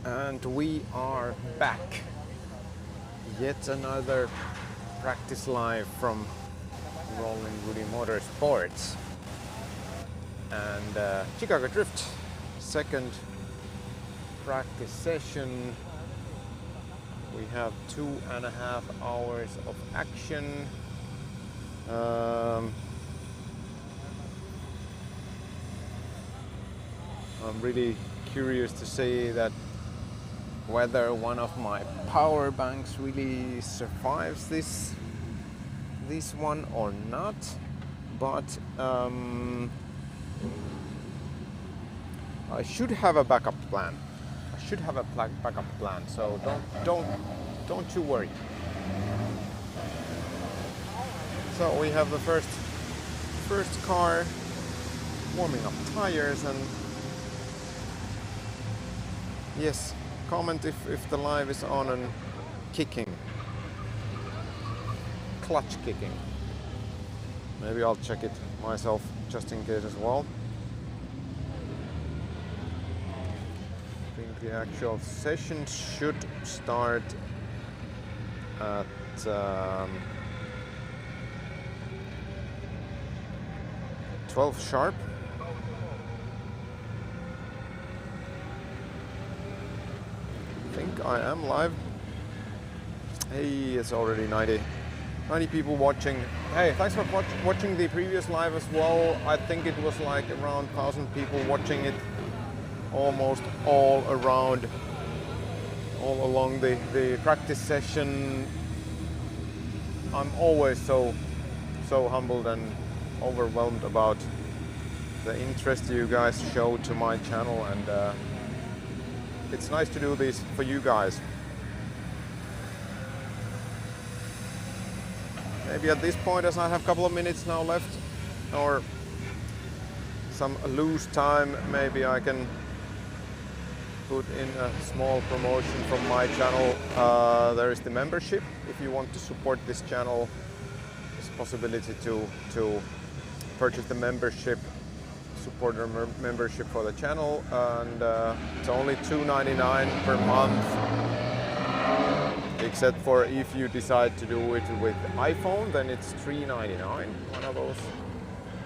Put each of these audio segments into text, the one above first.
And we are back. Yet another practice live from Rolling Rudy Motorsports. And Chicago Drift, second practice session. We have 2.5 hours of action. I'm really curious to see that whether one of my power banks really survives this one or not, but I should have a backup plan. So don't you worry. So we have the first car warming up tires, and yes, comment if the live is on and kicking, clutch kicking. Maybe I'll check it myself just in case as well. I think the actual session should start at 12 sharp. I think I am live. Hey, it's already 90 people watching. Hey, thanks for watching the previous live as well. I think it was like around 1,000 people watching it, almost all along the practice session. I'm always so humbled and overwhelmed about the interest you guys show to my channel, and it's nice to do this for you guys. Maybe at this point, as I have a couple of minutes now left, or some loose time, maybe I can put in a small promotion from my channel. There is the membership. If you want to support this channel, there's a possibility to purchase the membership, support the membership for the channel, and it's only $2.99 per month, except for if you decide to do it with iPhone, then it's $3.99. One of those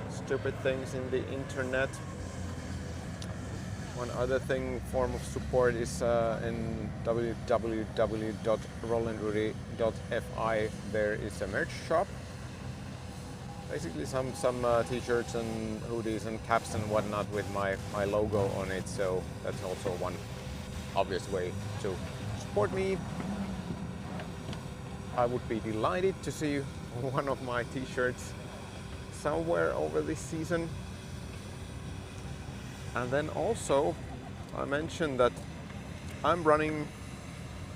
stupid things in the internet. One other form of support is in www.rolandrudy.fi. There is a merch shop. Basically some t-shirts and hoodies and caps and whatnot with my logo on it. So that's also one obvious way to support me. I would be delighted to see one of my t-shirts somewhere over this season. And then also I mentioned that I'm running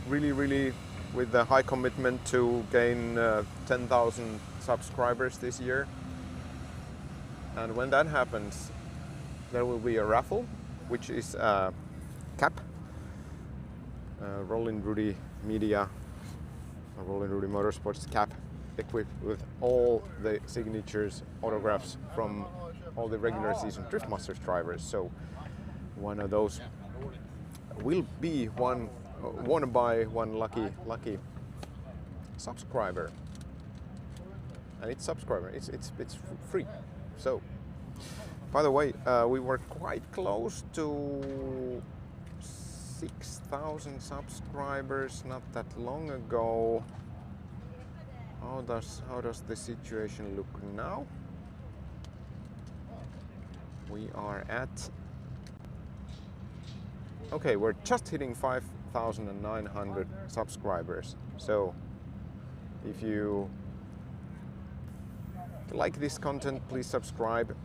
really with a high commitment to gain 10,000 subscribers this year. And when that happens, there will be a raffle, which is a cap, Rolling Rudy Media, a Rolling Rudy Motorsports cap, equipped with all the signatures, autographs from all the regular season Drift Masters drivers. So one of those will be won by one lucky subscriber, and it's free. So, by the way, we were quite close to 6,000 subscribers not that long ago. How does the situation look now? We are at, okay, we're just hitting 5,900 subscribers. So if you like this content, please subscribe.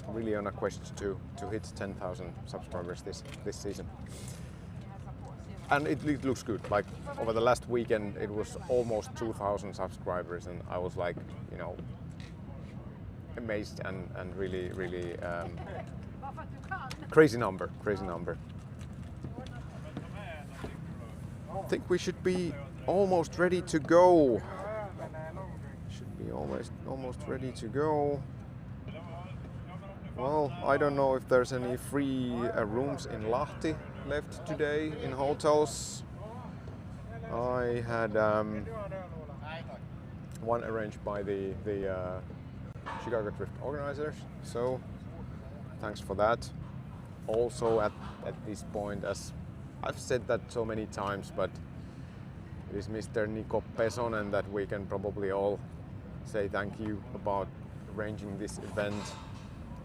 Really on a quest to hit 10,000 subscribers this season. And it looks good. Like over the last weekend, it was almost 2,000 subscribers, and I was like, you know, amazed and really crazy number. I think we should be almost ready to go. Almost ready to go. Well, I don't know if there's any free rooms in Lahti left today in hotels. I had one arranged by the Chicago Drift organizers, so thanks for that. Also at this point, as I've said that so many times, but it is Mr. Niko Pesonen that we can probably all say thank you about arranging this event.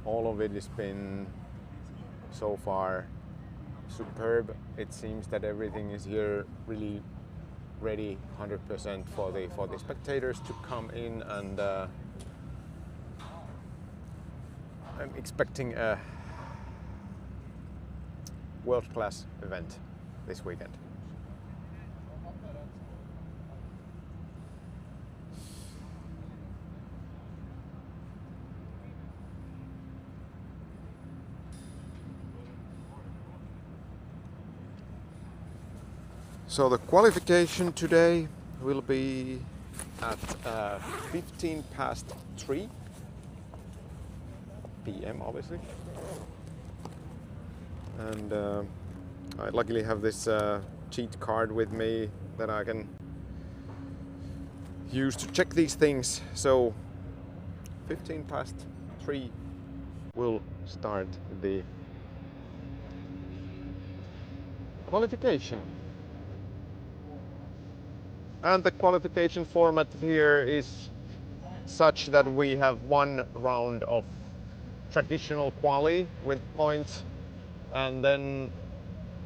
All of it has been so far superb. It seems that everything is here really ready 100% for the spectators to come in, and I'm expecting a world-class event this weekend. So the qualification today will be at 15 past 3 p.m. obviously, and I luckily have this cheat card with me that I can use to check these things. So 15 past 3 will start the qualification. And the qualification format here is such that we have one round of traditional quali with points, and then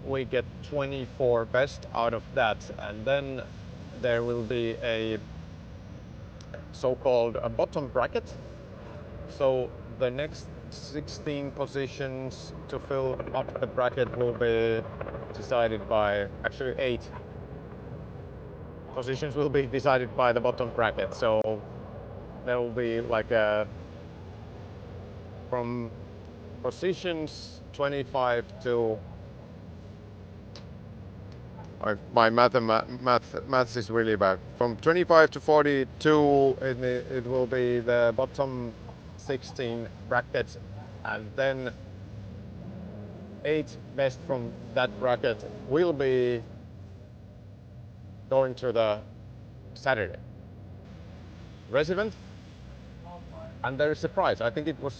we get 24 best out of that, and then there will be a so-called a bottom bracket. So the next 16 positions to fill up the bracket will be decided by, actually 8 positions will be decided by the bottom bracket. So there will be like from positions 25 to, my math is really bad. From 25 to 42, it will be the bottom 16 brackets, and then 8 best from that bracket will be going to the Saturday race event. And there is a prize. I think it was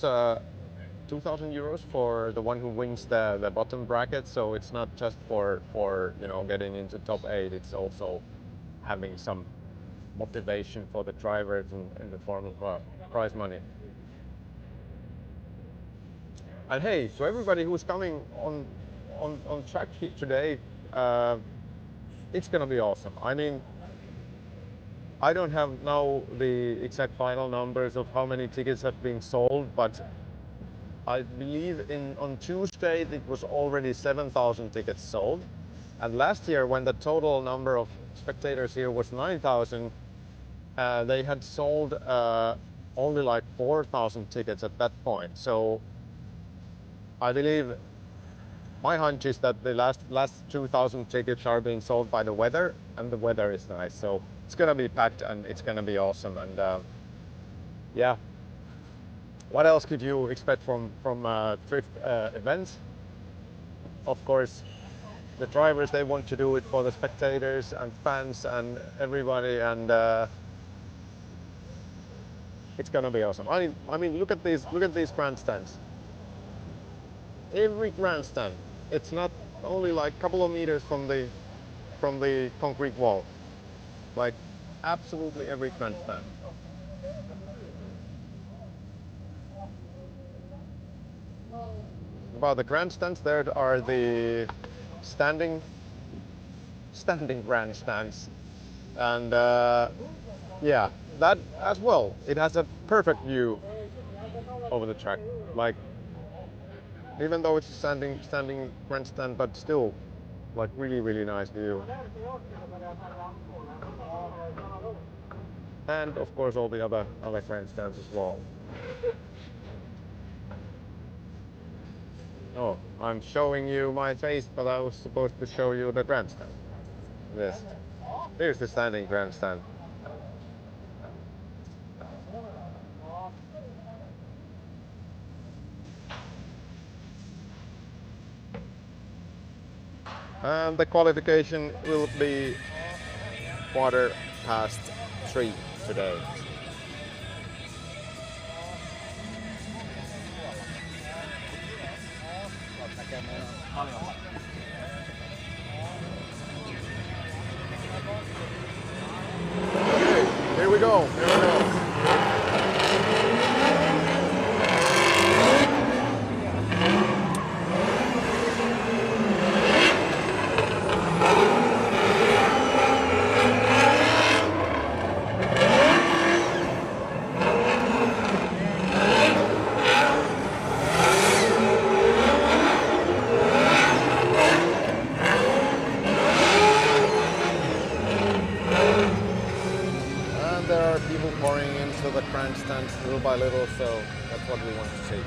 2,000 euros for the one who wins the bottom bracket. So it's not just for getting into top 8. It's also having some motivation for the drivers in the form of prize money. And hey, so everybody who's coming on track today, it's gonna be awesome. I mean, I don't have now the exact final numbers of how many tickets have been sold, but I believe on Tuesday it was already 7,000 tickets sold. And last year, when the total number of spectators here was 9,000, they had sold only like 4,000 tickets at that point. So I believe, my hunch is that the last 2,000 tickets are being sold by the weather, and the weather is nice. So it's gonna be packed and it's gonna be awesome. And yeah, what else could you expect from drift events? Of course, the drivers, they want to do it for the spectators and fans and everybody, and it's gonna be awesome. I mean, look at these grandstands. Every grandstand, it's not only like a couple of meters from the concrete wall. Like absolutely every grandstand. About the grandstands, there are the standing grandstands, and yeah, that as well. It has a perfect view over the track. Like, even though it's a standing grandstand, but still, like really nice view. And of course all the other grandstands as well. Oh, I'm showing you my face, but I was supposed to show you the grandstand. Yes, here's the standing grandstand. And the qualification will be 3:15 today. Okay, here we go. Here we go. There are people pouring into the grandstands little by little, so that's what we want to see.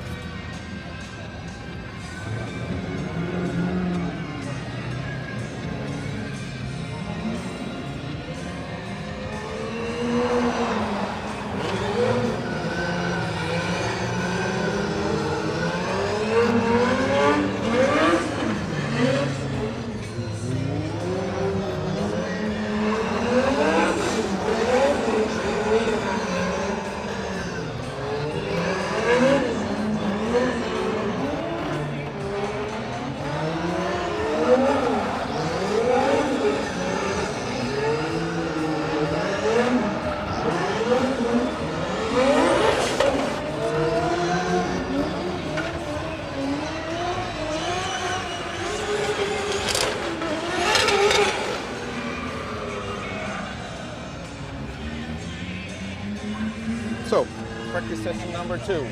So, practice session number 2.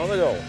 On the go.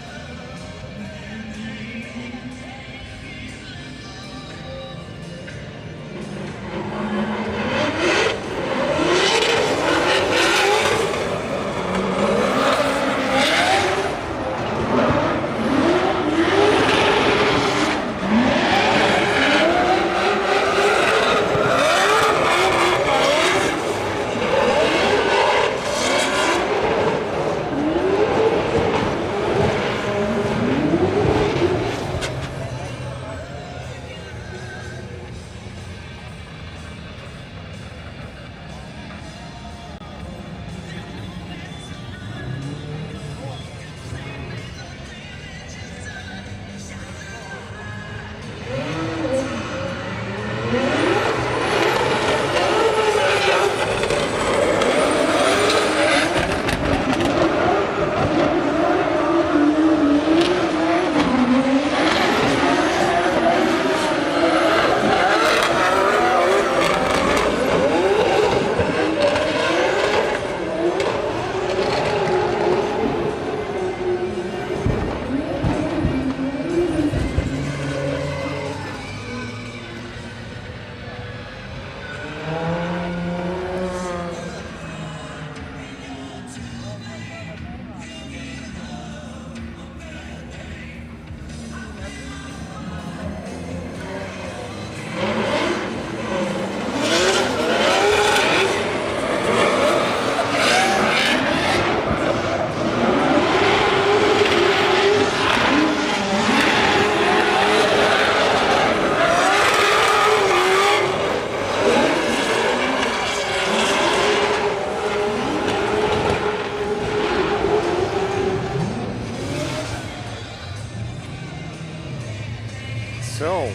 So,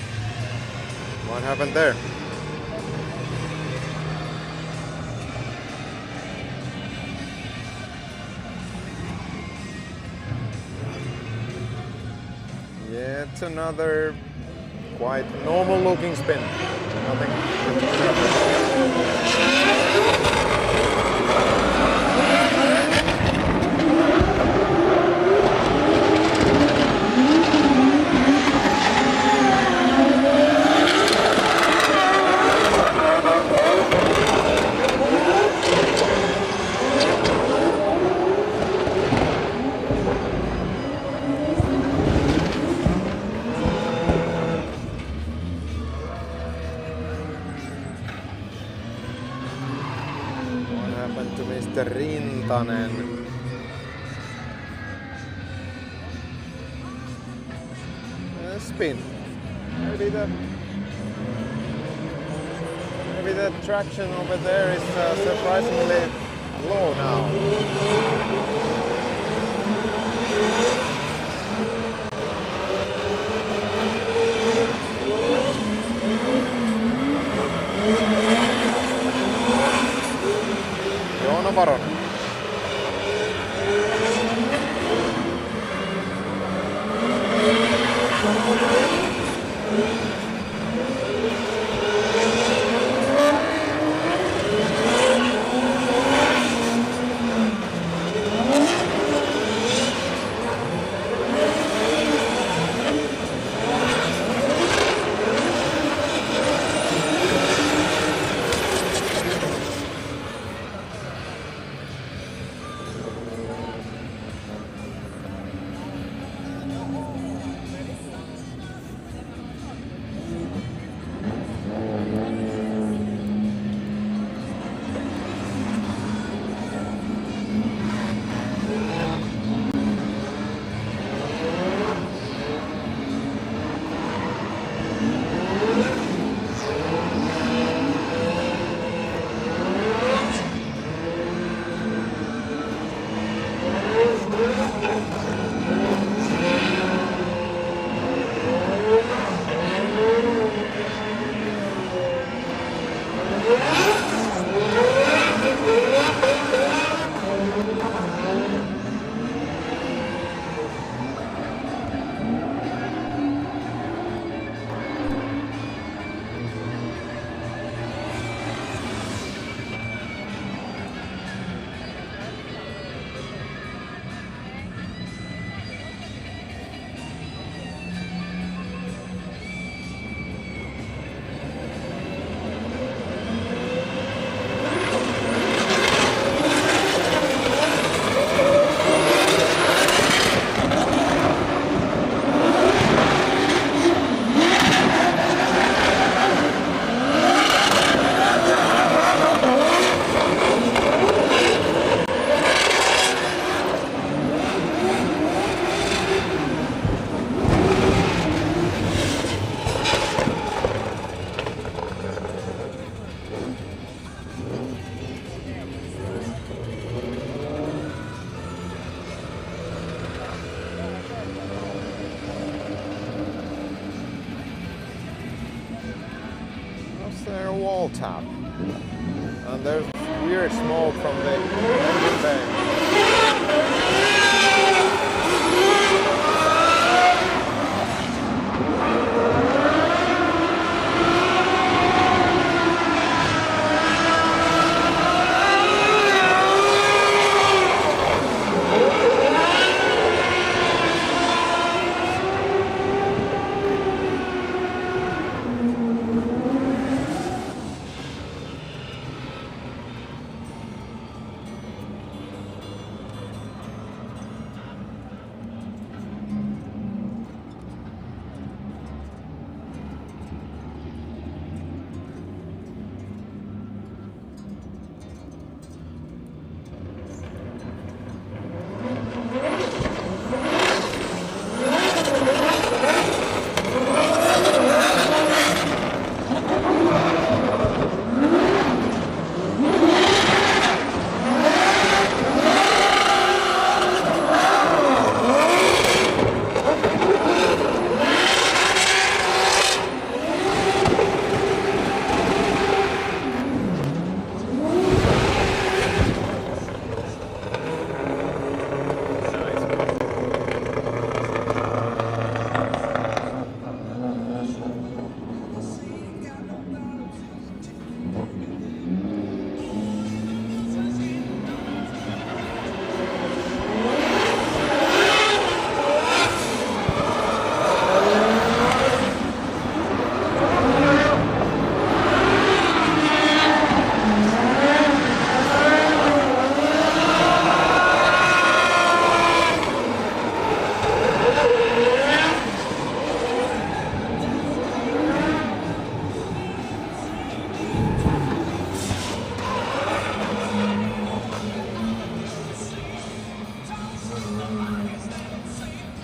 what happened there? Yet another quite normal looking spin. Nothing. To Mr. Rintanen. Spin. Maybe the traction over there is surprisingly low now. Joona Varonen. Wall tap, and there's weird smoke from the engine bay.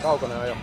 Kaukonen ajo.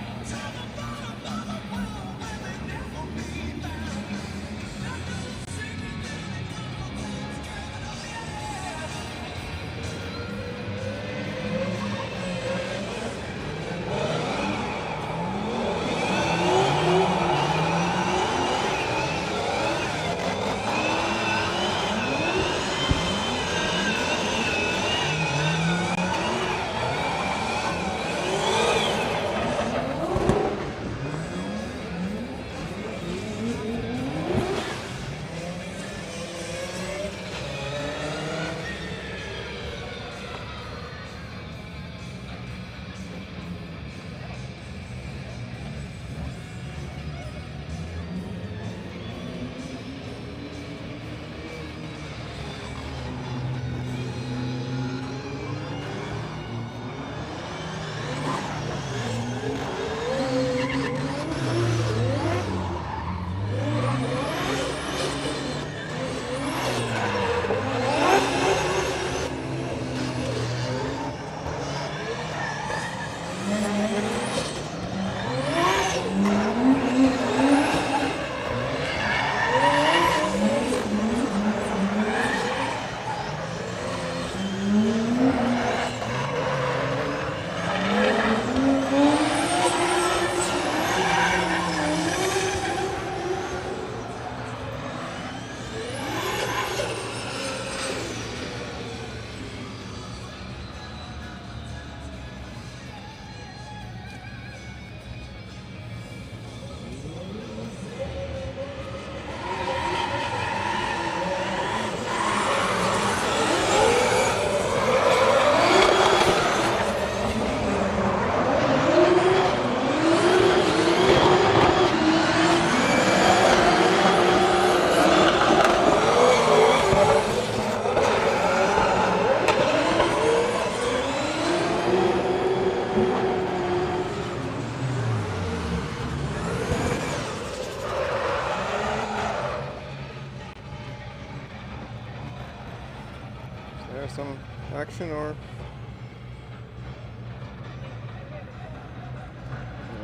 traction or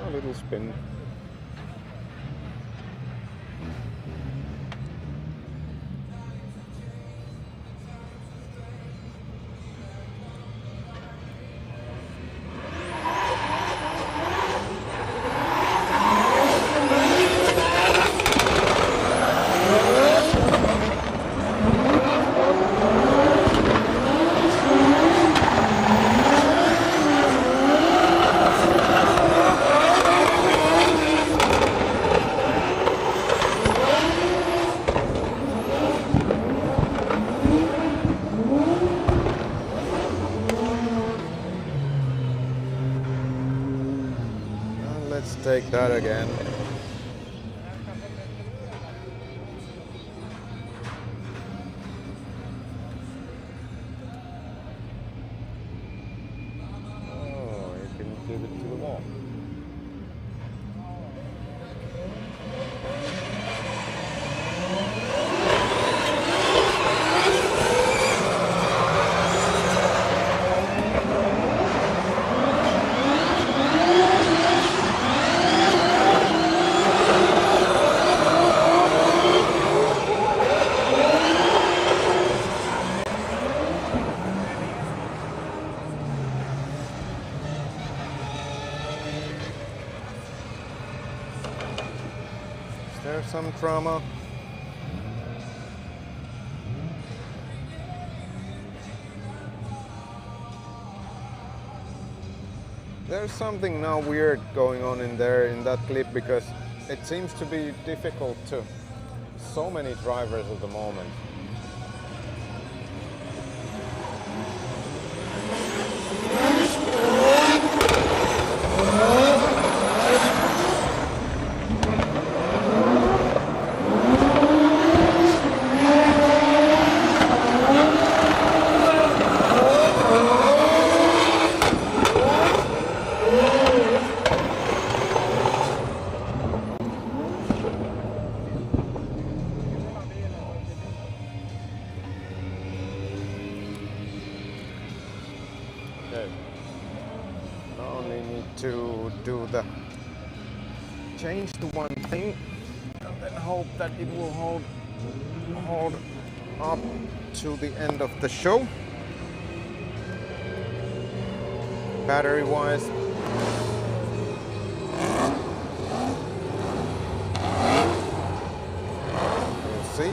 a little spin. Let's take that again. Oh, you can give it to the wall. There's some trauma. There's something now weird going on in there in that clip because it seems to be difficult to so many drivers at the moment. Now only need to do the change to one thing and then hope that it will hold up to the end of the show. Battery wise. We'll see.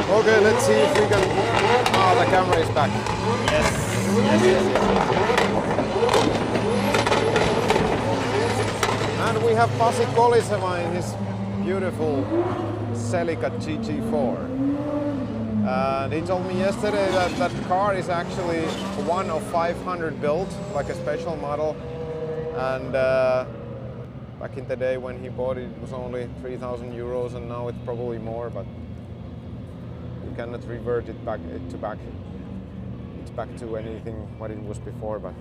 Okay, let's see if we can... Oh, the camera is back. Yes. And we have Pasi Koliseva in his beautiful Celica GT4. And he told me yesterday that that car is actually one of 500 built, like a special model. And back in the day when he bought it, it was only 3,000 euros, and now it's probably more, but you cannot revert it back to anything what it was before. But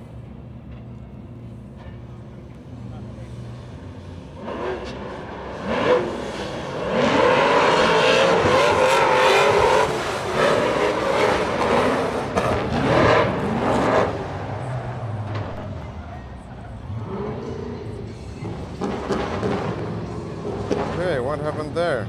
okay, what happened there?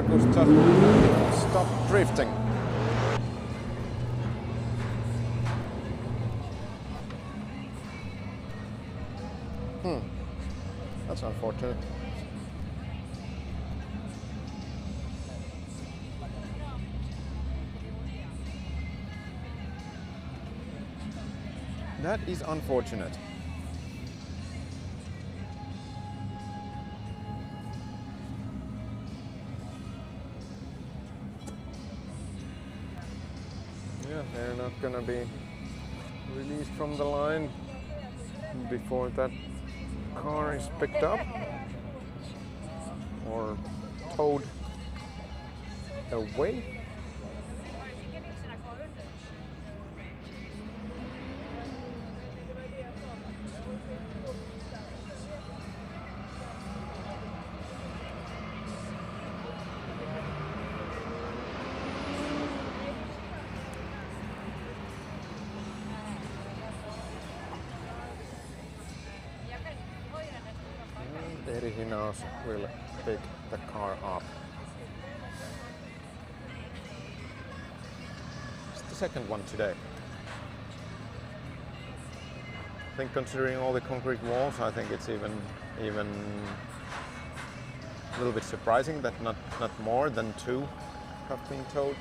Just stop drifting. That's unfortunate. That is unfortunate. Yeah, they're not gonna be released from the line before that car is picked up or towed away. Eri Hinaus will pick the car up. It's the second one today. I think considering all the concrete walls, I think it's even a little bit surprising that not more than 2 have been towed.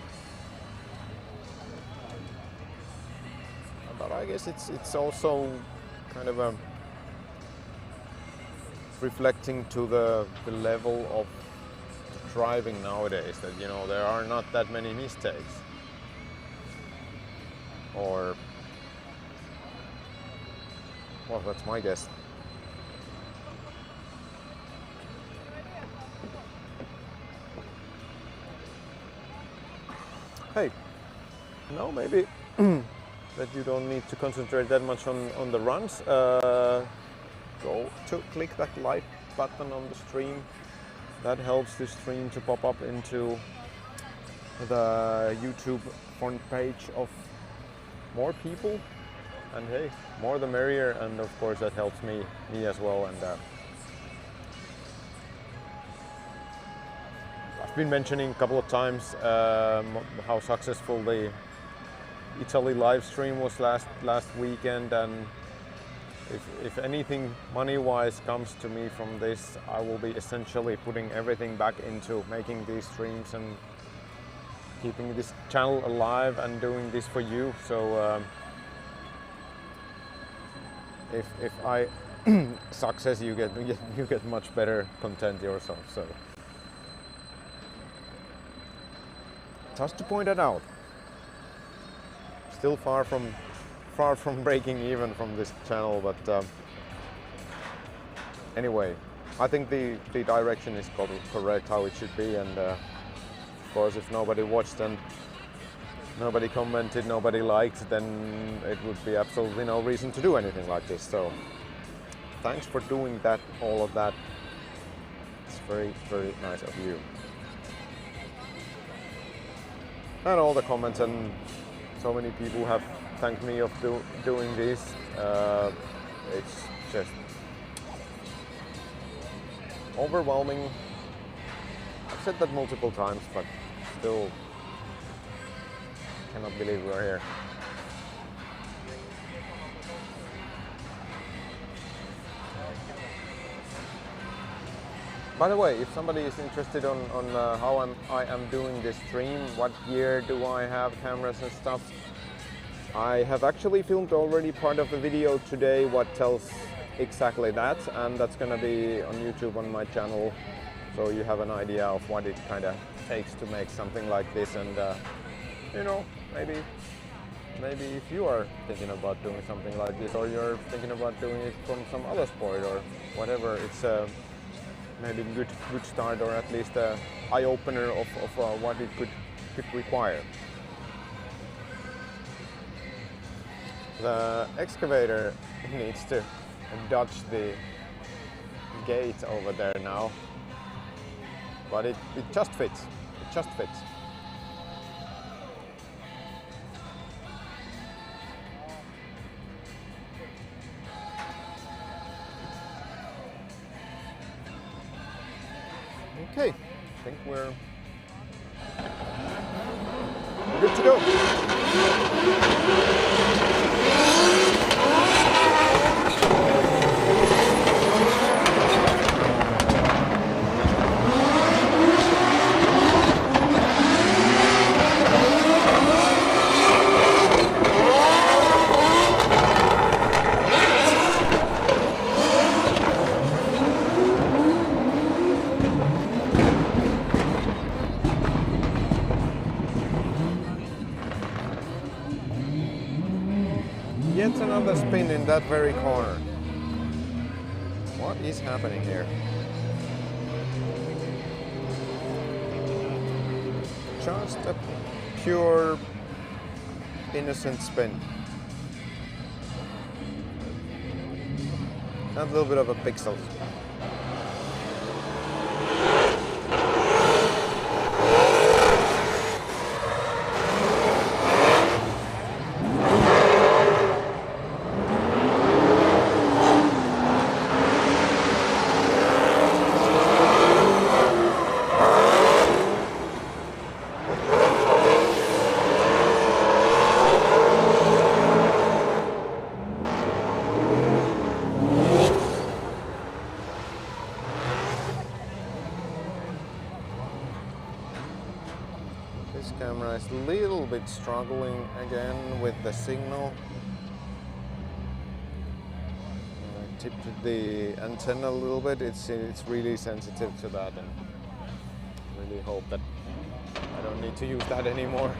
But I guess it's also kind of a reflecting to the level of driving nowadays, that there are not that many mistakes, or well, that's my guess. Hey, no, maybe that you don't need to concentrate that much on the runs. Go to click that like button on the stream. That helps the stream to pop up into the YouTube front page of more people. And hey, more the merrier, and of course that helps me as well. And I've been mentioning a couple of times how successful the Italy live stream was last weekend, and if anything money-wise comes to me from this, I will be essentially putting everything back into making these streams and keeping this channel alive and doing this for you. So if I success, you get much better content yourself. So just to point that out. Still far from breaking even from this channel, but anyway, I think the direction is correct, how it should be, and of course if nobody watched and nobody commented, nobody liked, then it would be absolutely no reason to do anything like this. So thanks for doing that, all of that. It's very, very nice of you. And all the comments, and so many people have thanked me of doing this. It's just overwhelming. I've said that multiple times, but still cannot believe we're here. By the way, if somebody is interested on how I am doing this stream, what gear do I have, cameras and stuff, I have actually filmed already part of the video today what tells exactly that, and that's gonna be on YouTube on my channel, so you have an idea of what it kind of takes to make something like this. And maybe if you are thinking about doing something like this, or you're thinking about doing it from some other sport or whatever, it's maybe a good start, or at least an eye-opener of what it could require. The excavator needs to dodge the gate over there now, but it just fits. It just fits. Okay, I think we're good to go. that very corner. What is happening here? Just a pure innocent spin. And a little bit of a pixel. This camera is a little bit struggling again with the signal. I tipped the antenna a little bit. It's really sensitive to that, and I really hope that I don't need to use that anymore.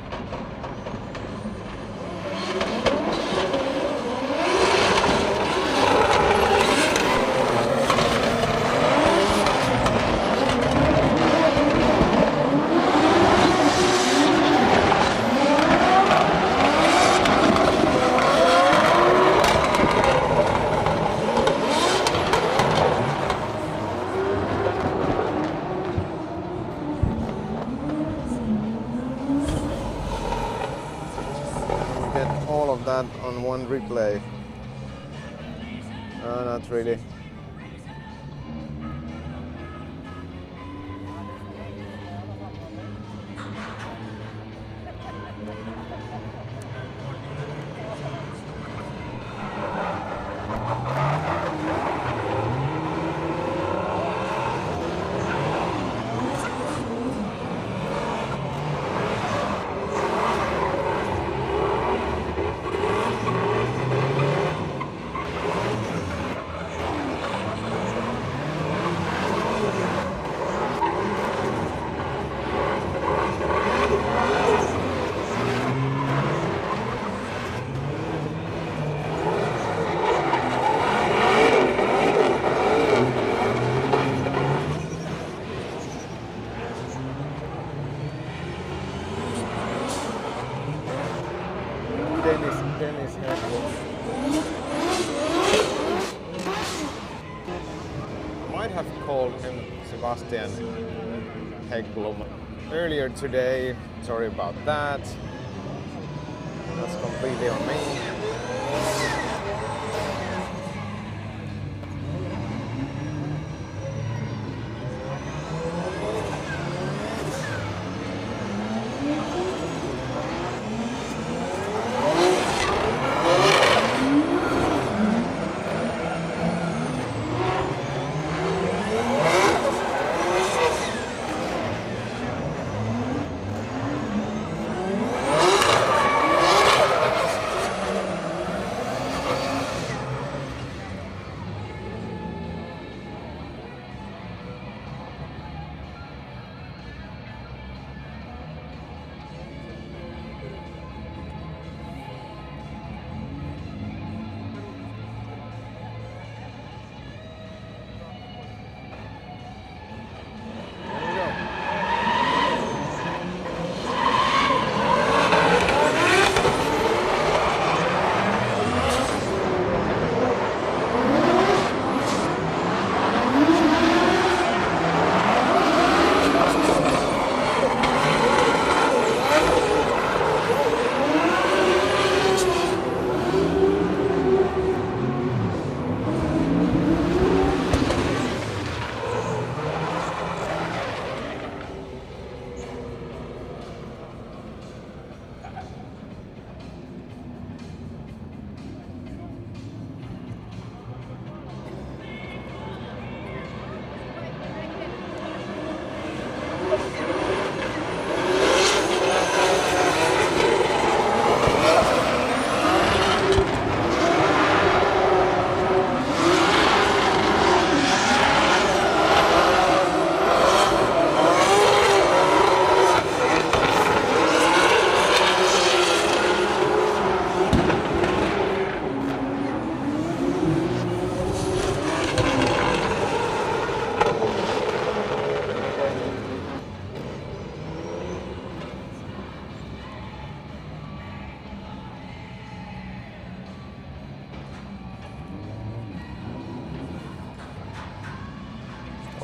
All of that on one replay. Not really. Dennis might have called him Sebastian Häggblom earlier today. Sorry about that. That's completely on me.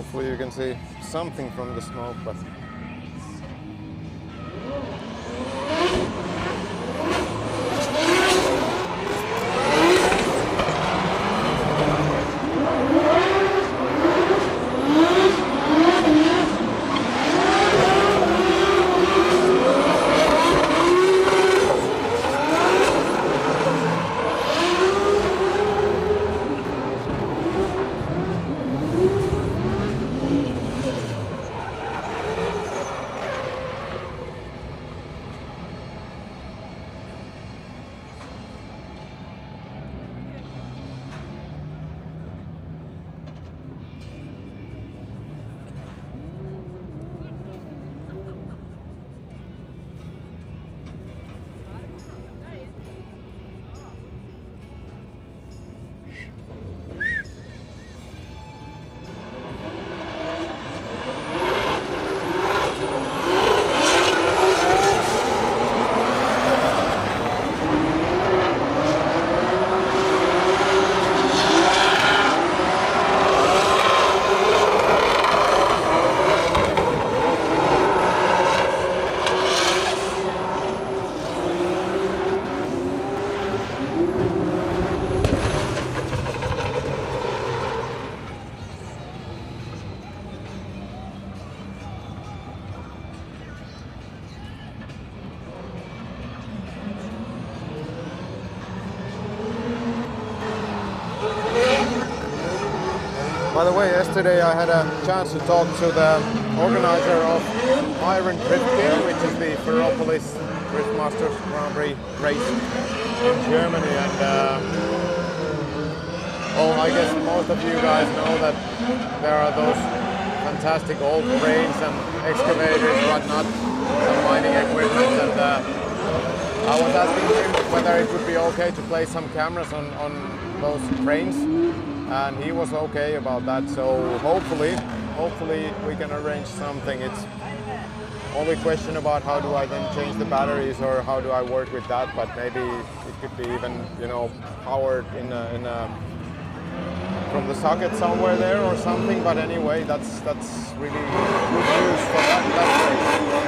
Hopefully you can see something from the smoke, but by the way, yesterday I had a chance to talk to the organizer of Iron Drift Gear, which is the Ferropolis Drift Masters Grand Prix race in Germany, and I guess most of you guys know that there are those fantastic old cranes and excavators, whatnot, some mining equipment, and I was asking him whether it would be okay to place some cameras on those cranes. And he was okay about that, so hopefully we can arrange something. It's only a question about how do I then change the batteries or how do I work with that, but maybe it could be even, you know, powered from the socket somewhere there or something, but anyway, that's really good news for that race.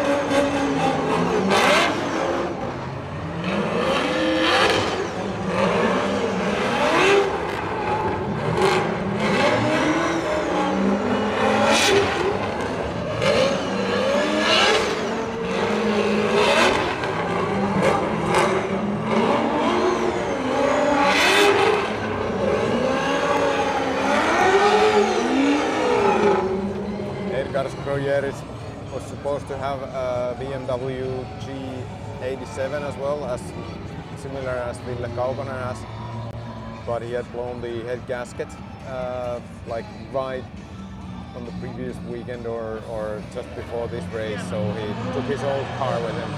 Was supposed to have a BMW G87 as well, as similar as Ville Kaukonen has, but he had blown the head gasket like right on the previous weekend or just before this race, so he took his old car with him.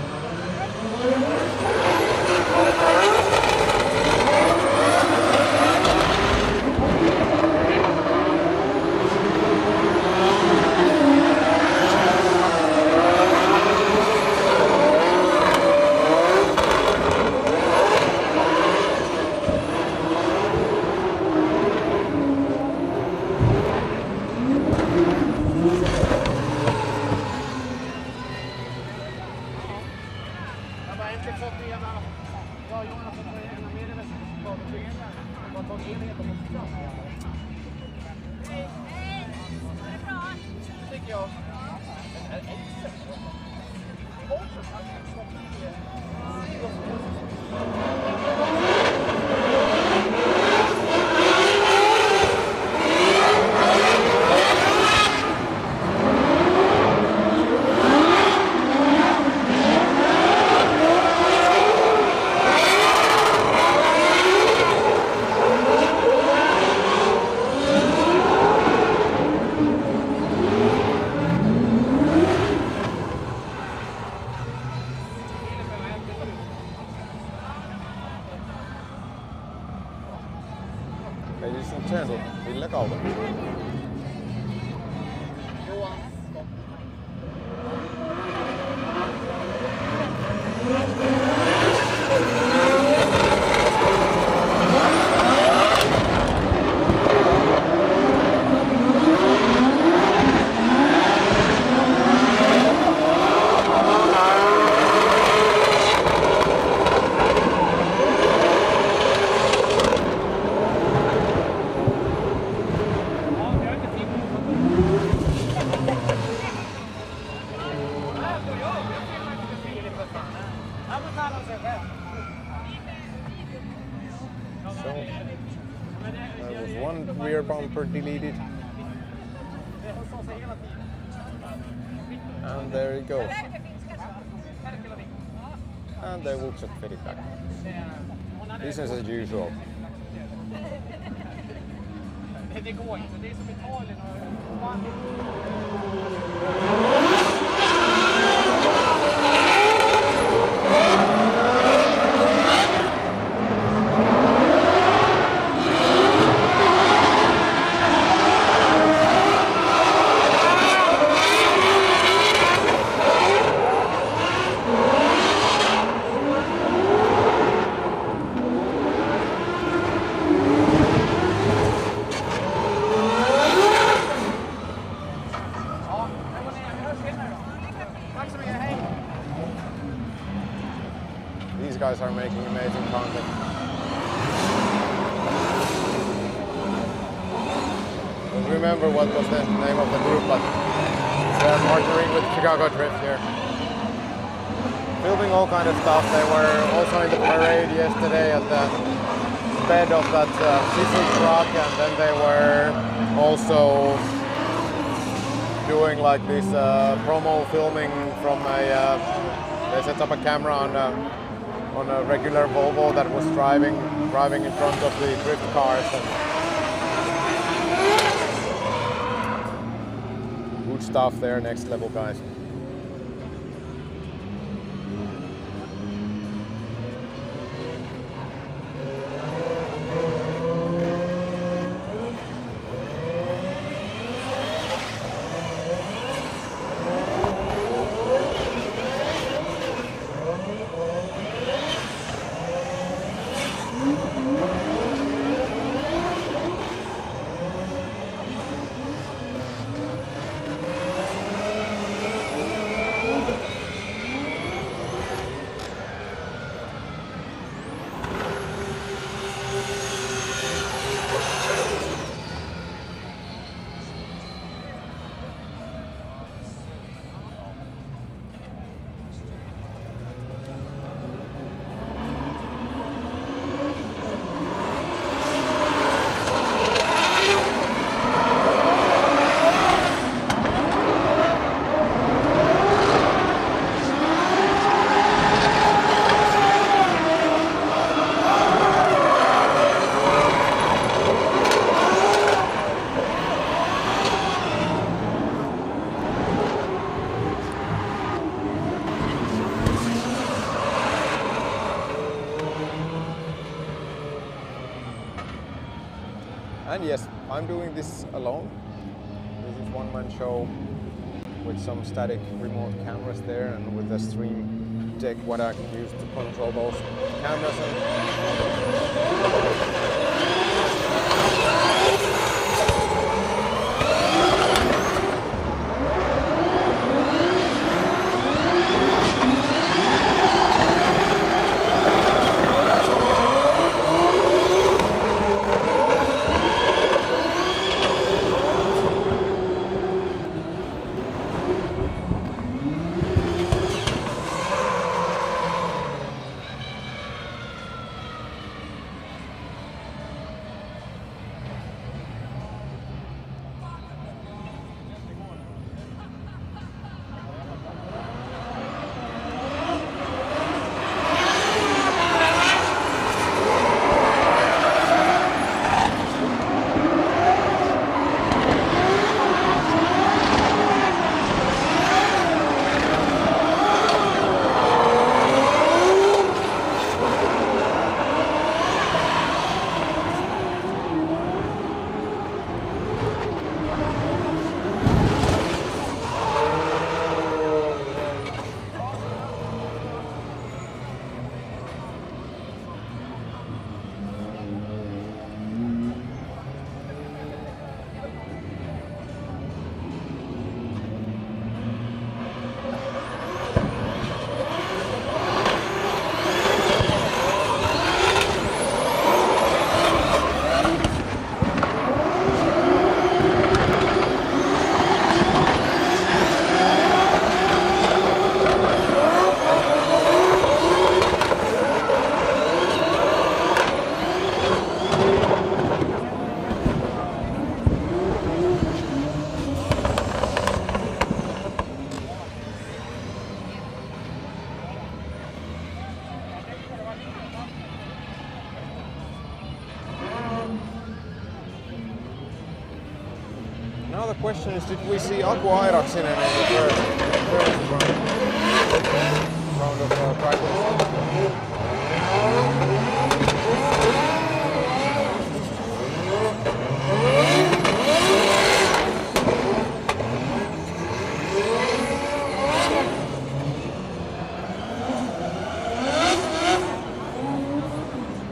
Ladies and gentlemen, Ville Kaukonen. one rear bumper deleted. And there you go. And they will just fit it back. Business as usual. These guys are making amazing content. I don't remember what was the name of the group, but they're partnering with Chicago Drift here. Filming all kind of stuff. They were also in the parade yesterday at the bed of that seafood truck, and then they were also doing like this promo filming from a. They set up a camera on a regular Volvo that was driving in front of the drift cars. And good stuff there, next level guys. And yes, I'm doing this alone. This is one-man show with some static remote cameras there and with the stream deck what I can use to control those cameras. Now the question is, did we see Aku Airaksinen in the first round of practice?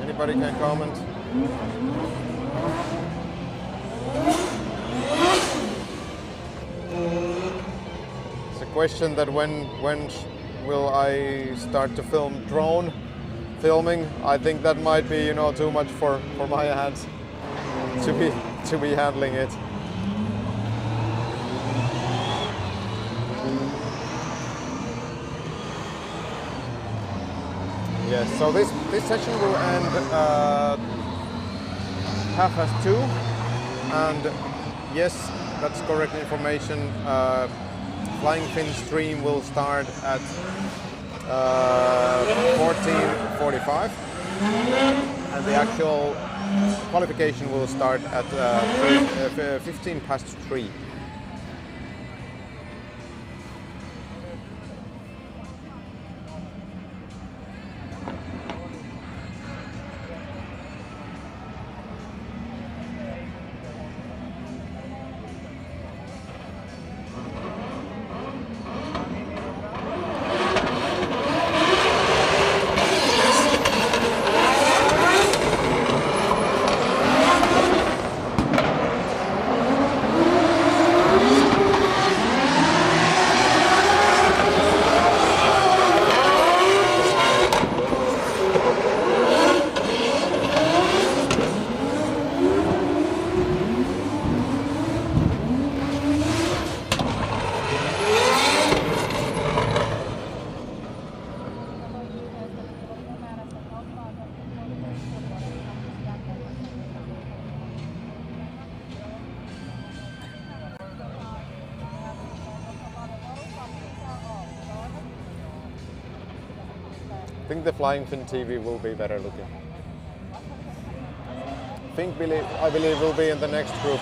Anybody can comment? It's a question that when will I start to film drone filming? I think that might be, you know, too much for my hands to be handling it. Yes, so this session will end 2:30, and yes, that's correct information. Flying Fin stream will start at 14:45, and the actual qualification will start at 3:15. I think the Flying Fin TV will be better looking. I believe will be in the next group.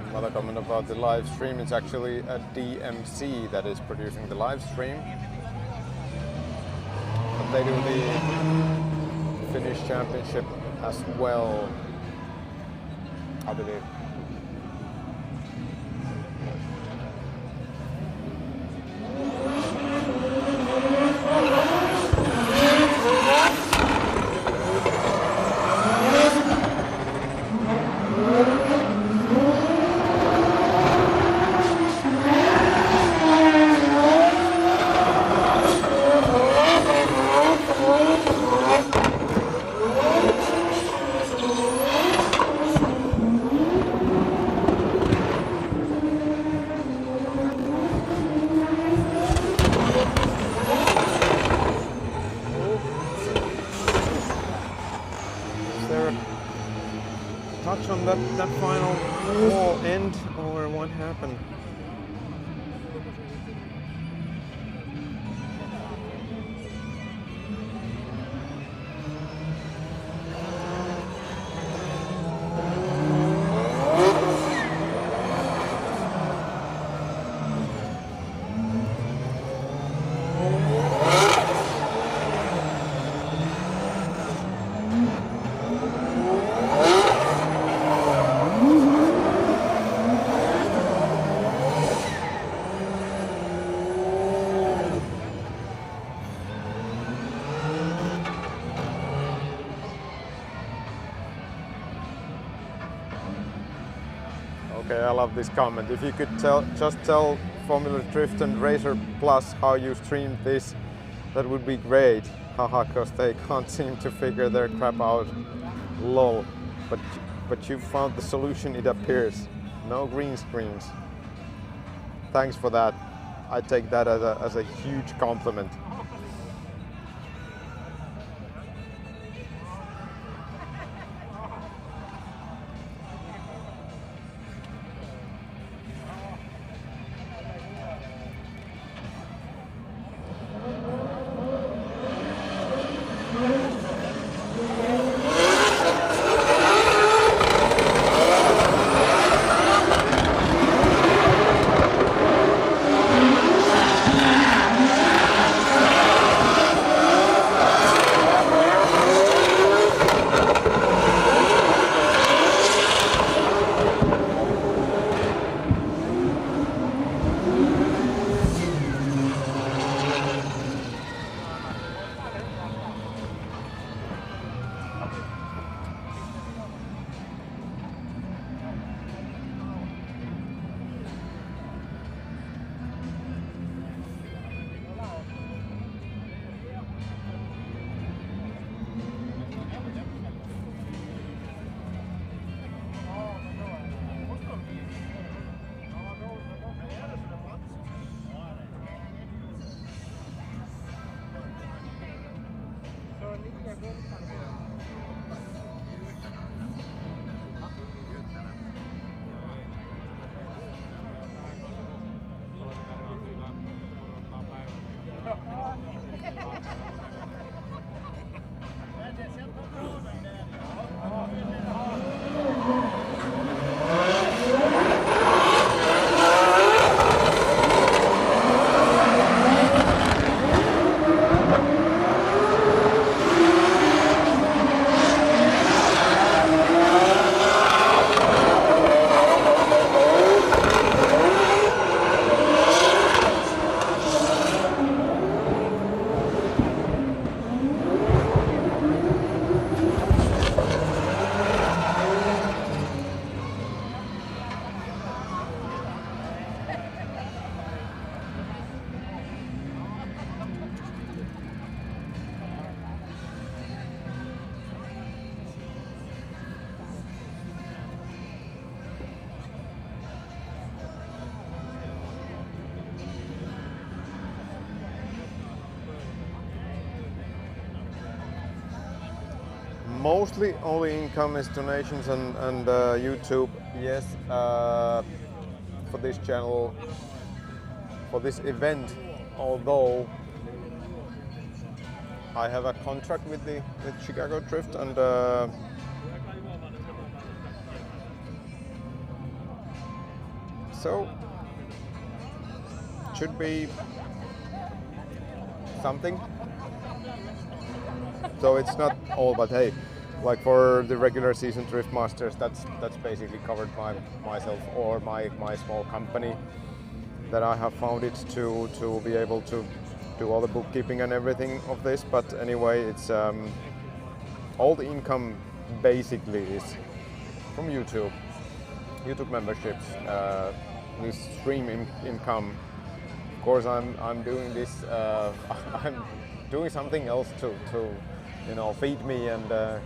Another comment about the live stream, it's actually a DMC that is producing the live stream. But they do the Finnish Championship as well, I believe. Touch on that final wall end, or what happened? Okay, I love this comment. If you could just tell Formula Drift and Racer Plus how you streamed this, that would be great. Haha, cause they can't seem to figure their crap out. Lol. But you found the solution, it appears. No green screens. Thanks for that. I take that as a huge compliment. Mostly only income is donations and YouTube. Yes, for this channel, for this event, although I have a contract with Chicago Drift and so should be something. So it's not all, but hey, like for the regular season Drift Masters, that's basically covered by myself or my small company that I have founded to be able to do all the bookkeeping and everything of this. But anyway, it's all the income basically is from YouTube memberships, this stream income. Of course, I'm doing this. I'm doing something else to feed me and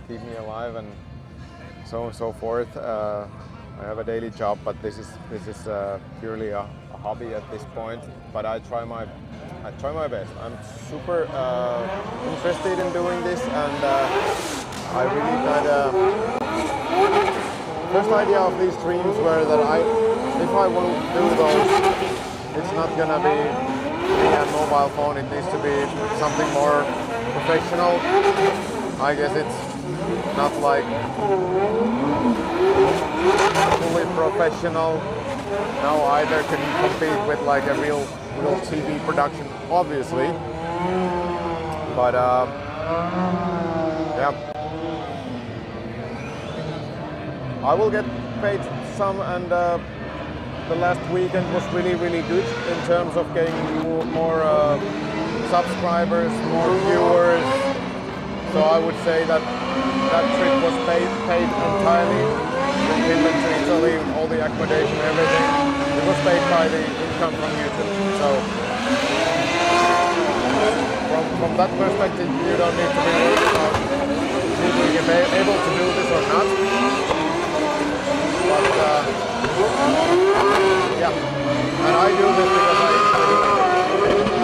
keep me alive and so on and so forth. I have a daily job, but this is purely a hobby at this point. But I try my best. I'm super interested in doing this, and I really kind of first idea of these streams were that if I want to do those, it's not gonna be a mobile phone. It needs to be something more professional. I guess it's not like fully professional now either, can compete with like a real TV production, obviously. But yeah, I will get paid some, and the last weekend was really good in terms of getting more subscribers, more viewers. So I would say that trip was paid entirely. from Finland to Italy, all the accommodation, everything. It was paid by the income from YouTube. So from that perspective, you don't need to be worried about being able to do this or not. But yeah, and I do this because I enjoy doing it.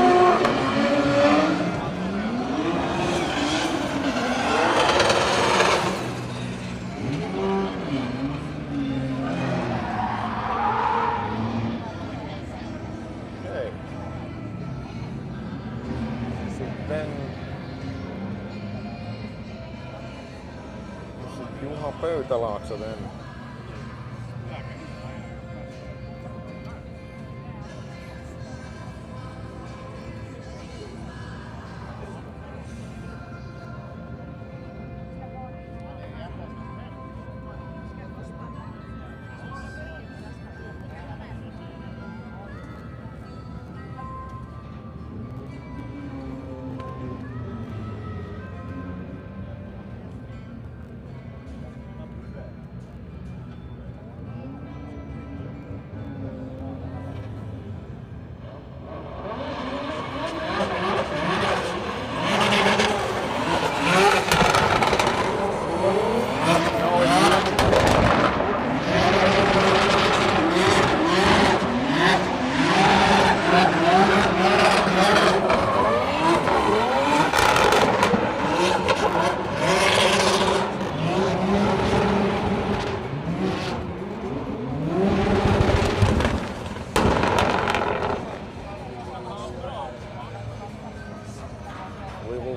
Juha Pöytälaakso then.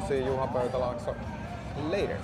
See Juha Pöytälaakso later.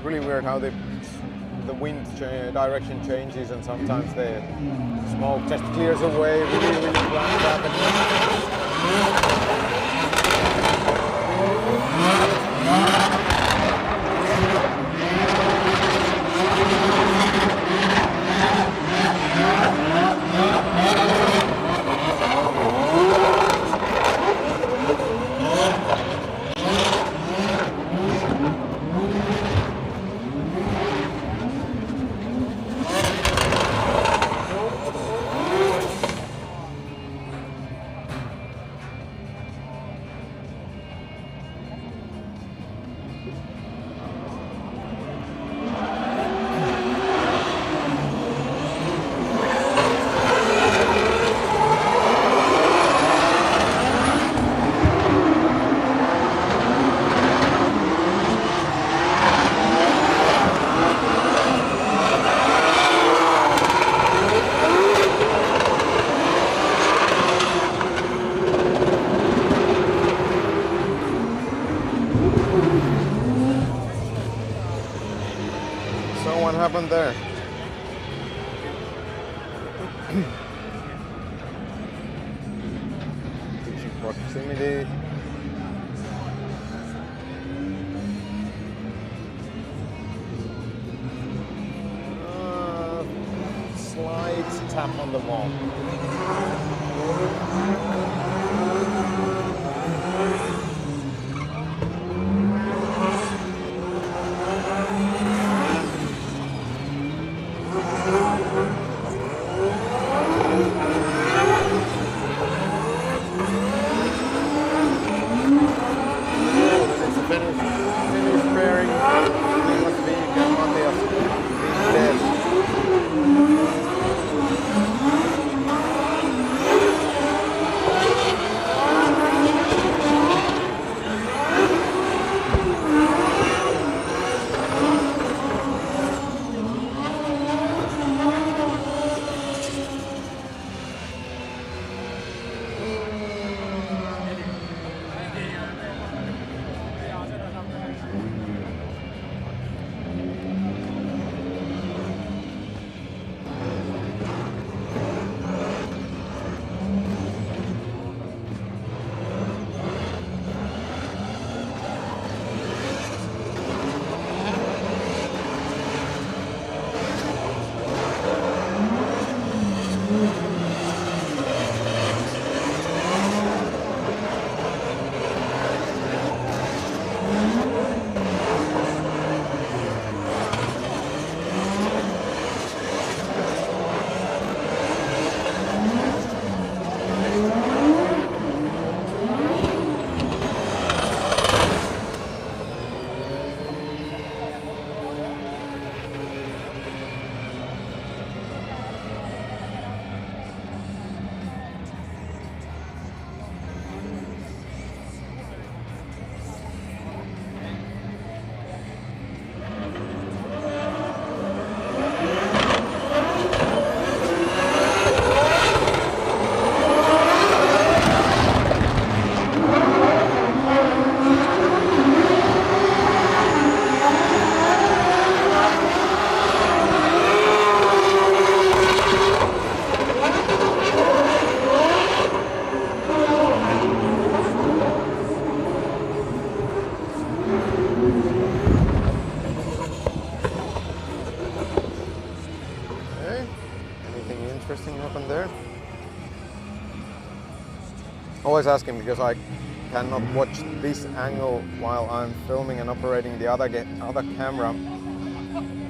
Really weird how the wind direction changes, and sometimes the smoke just clears away really rapidly. What happened there? Teaching proximity. Slight tap on the wall. interesting happened there? Always asking because I cannot watch this angle while I'm filming and operating the other camera.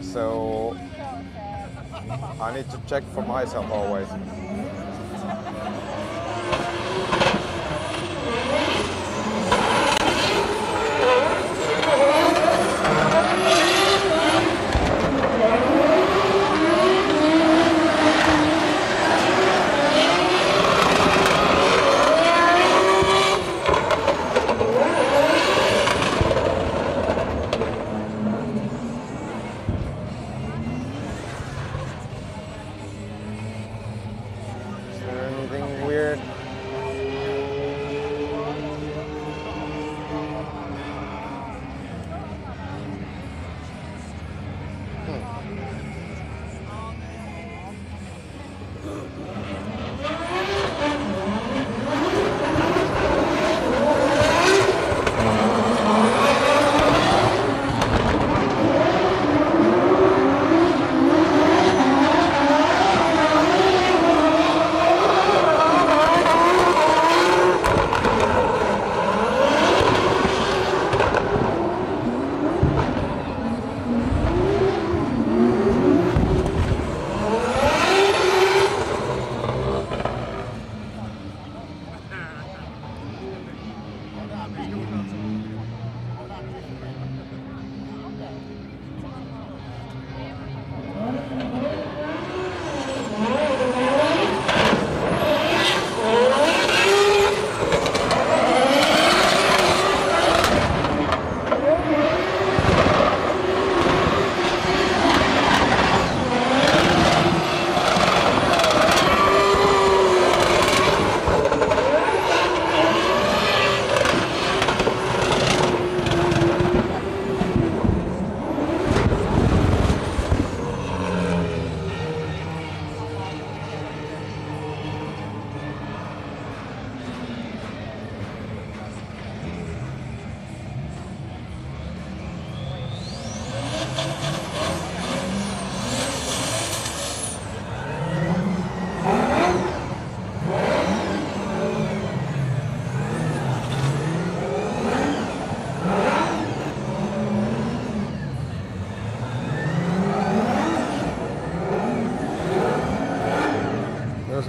So I need to check for myself always.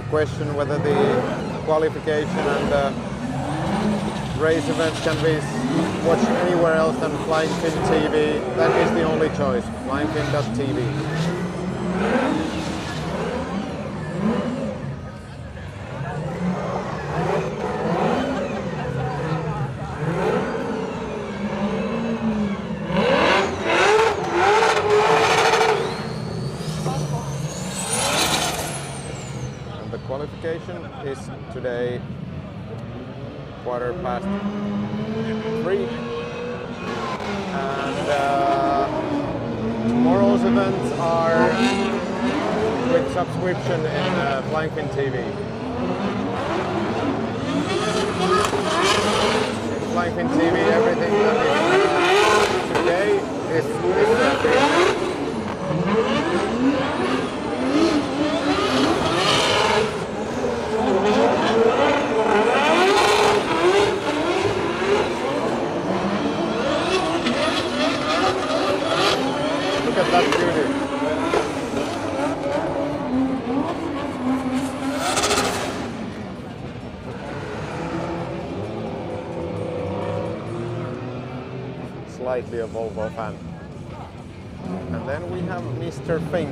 Question whether the qualification and the race events can be watched anywhere else than Flying Fin TV. That is the only choice, flyingfin.tv. Qualification is today 3:15, and tomorrow's events are with subscription in Flying Fin TV. In Flying Fin TV, everything that is today is free. Look at that beauty. Slightly a Volvo fan. And then we have Mr. Fink.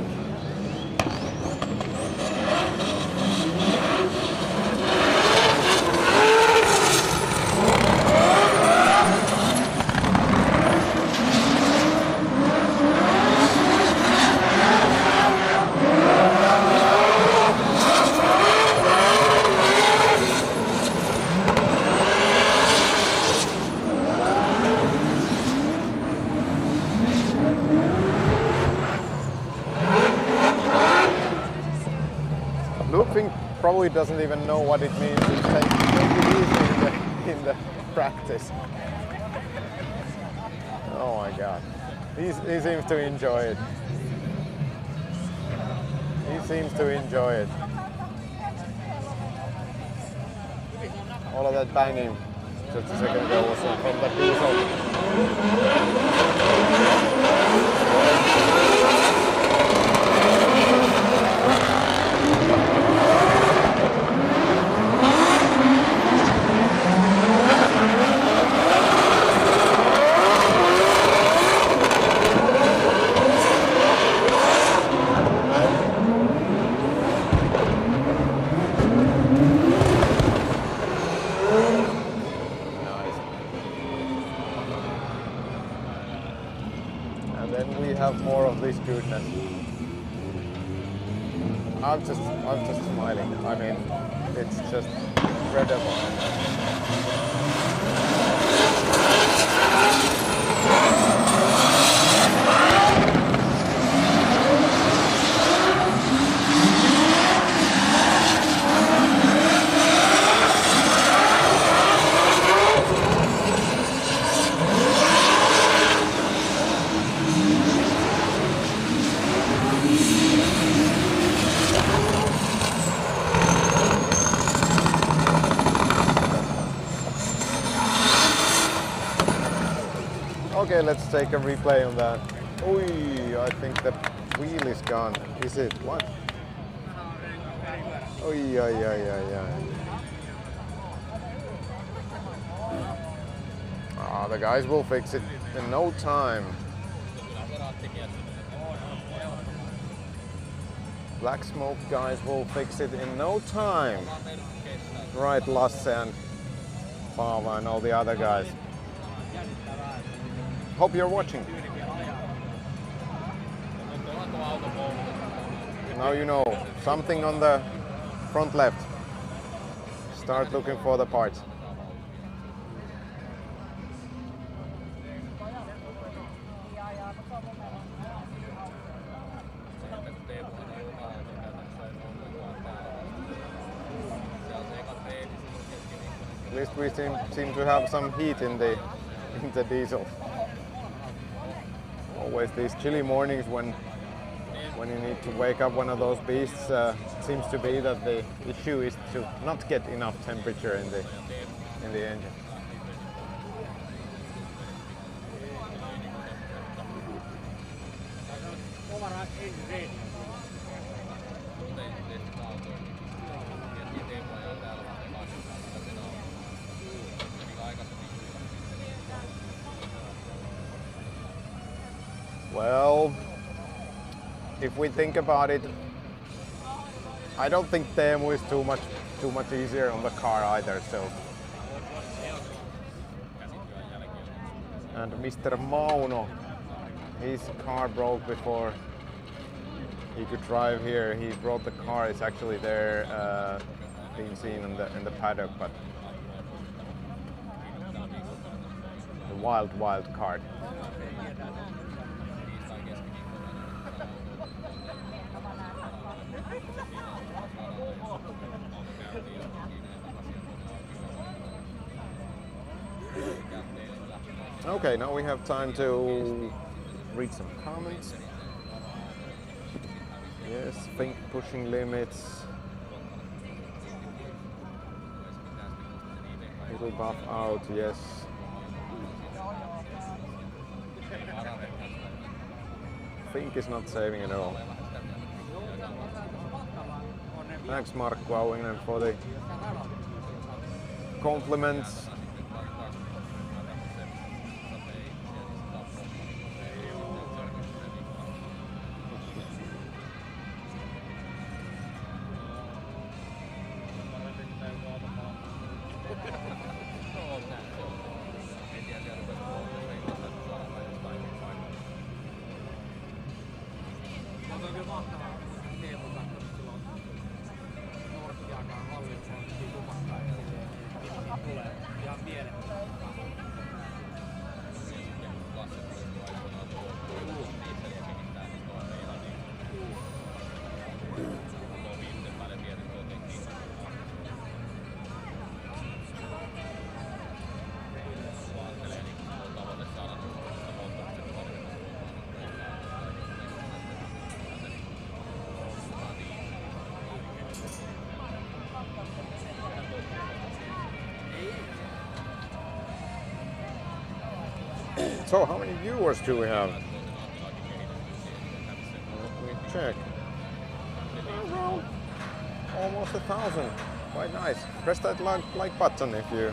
Looping probably doesn't even know what it means. It's take it easy in the practice. Oh my god. He seems to enjoy it. He seems to enjoy it. all of that banging just a second ago was from the diesel. And then we have more of this goodness. I'm just smiling. I mean, it's just incredible. Okay, let's take a replay on that. Oi, I think the wheel is gone. Is it? What? Oi, oi, oi, oi, oi. Ah, the guys will fix it in no time. Black Smoke guys will fix it in no time. Right, Lasse and Paava and all the other guys. Hope you're watching. Now you know, something on the front left. Start looking for the parts. At least we seem to have some heat in the diesel. Always these chilly mornings when you need to wake up one of those beasts, seems to be that the issue is to not get enough temperature in the engine. Well, if we think about it, I don't think Teemu is too much easier on the car either. So, and Mr. Mauno, his car broke before he could drive here. He brought the car. It's actually there, being seen in the paddock, but a wild card. Okay, now we have time to read some comments. Yes, Fink pushing limits. Little buff out, yes. Fink is not saving at all. Thanks Markku Auinen for the compliments. So how many viewers do we have? Let me check. Around almost 1,000. Quite nice. Press that like button if you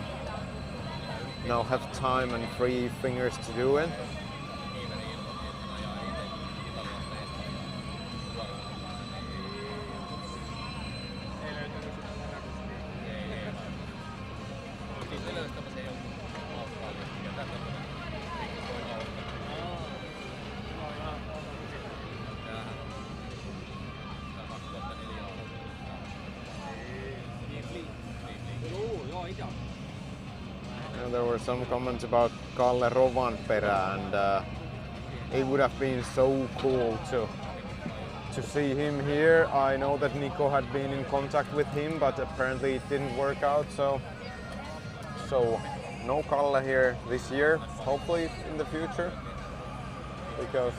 now have time and free fingers to do it. There were some comments about Kalle Rovanperä, and it would have been so cool to see him here. I know that Nico had been in contact with him, but apparently it didn't work out. So no Kalle here this year. Hopefully in the future, because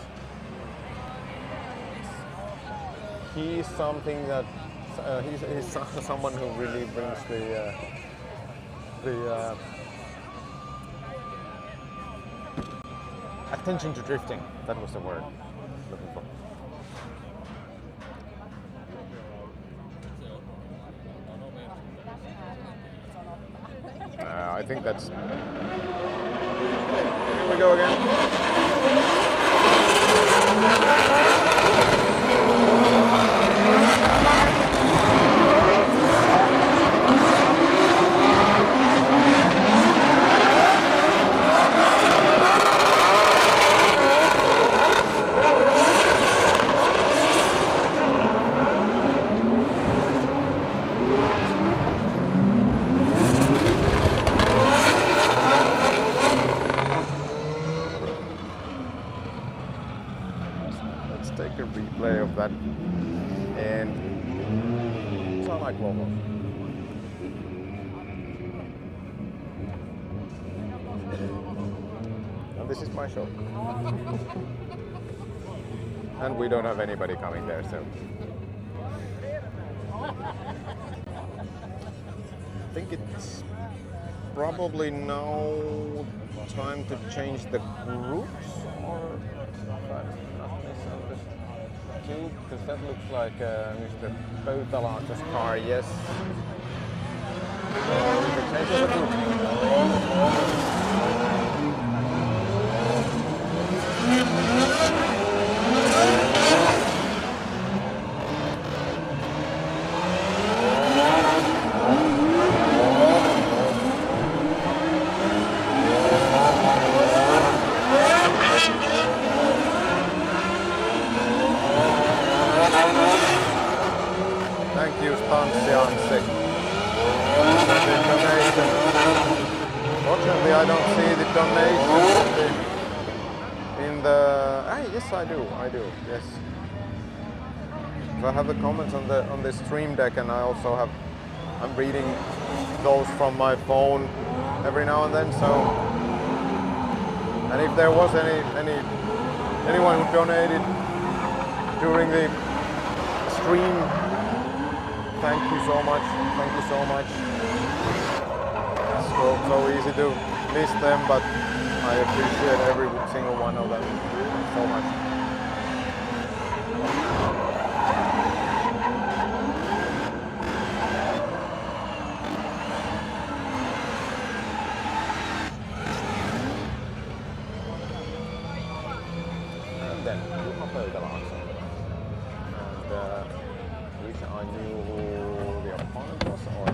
he's something that he's someone who really brings the attention to drifting. That was the word I was looking for. I think that's. Here we go again. Take a replay of that, and so I like Volvo. And this is my show. And we don't have anybody coming there, so I think it's probably now time to change the groups, or because that looks like Mr. Pöytälaakso's car, yes. So we can change the group. Thank you, Stanssi Anssi. Fortunately, I don't see the donation in the. Yes, I do. Yes. So I have the comments on the stream deck, and I also have. I'm reading those from my phone every now and then. So, and if there was anyone who donated during the stream, thank you so much. Thank you so much. So easy to miss them, but I appreciate every single one of them so much. And then Juha Pöytälaakso. And which I knew who the opponent was, or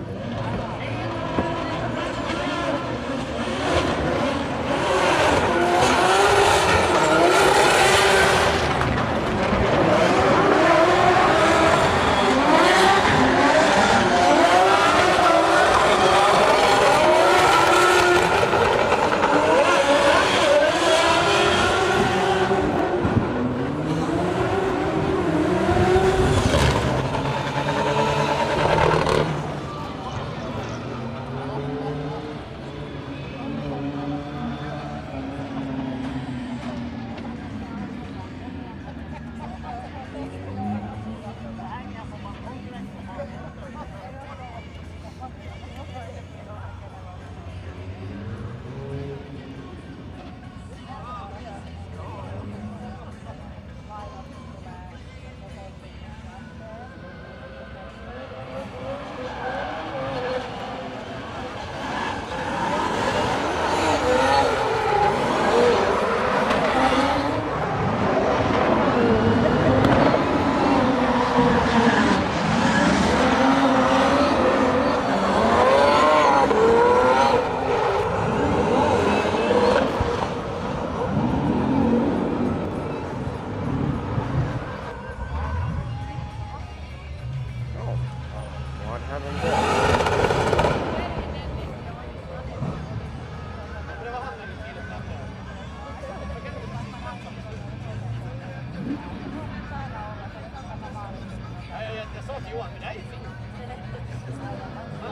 Haven't there.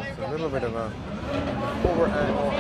It's a little bit of a over angle.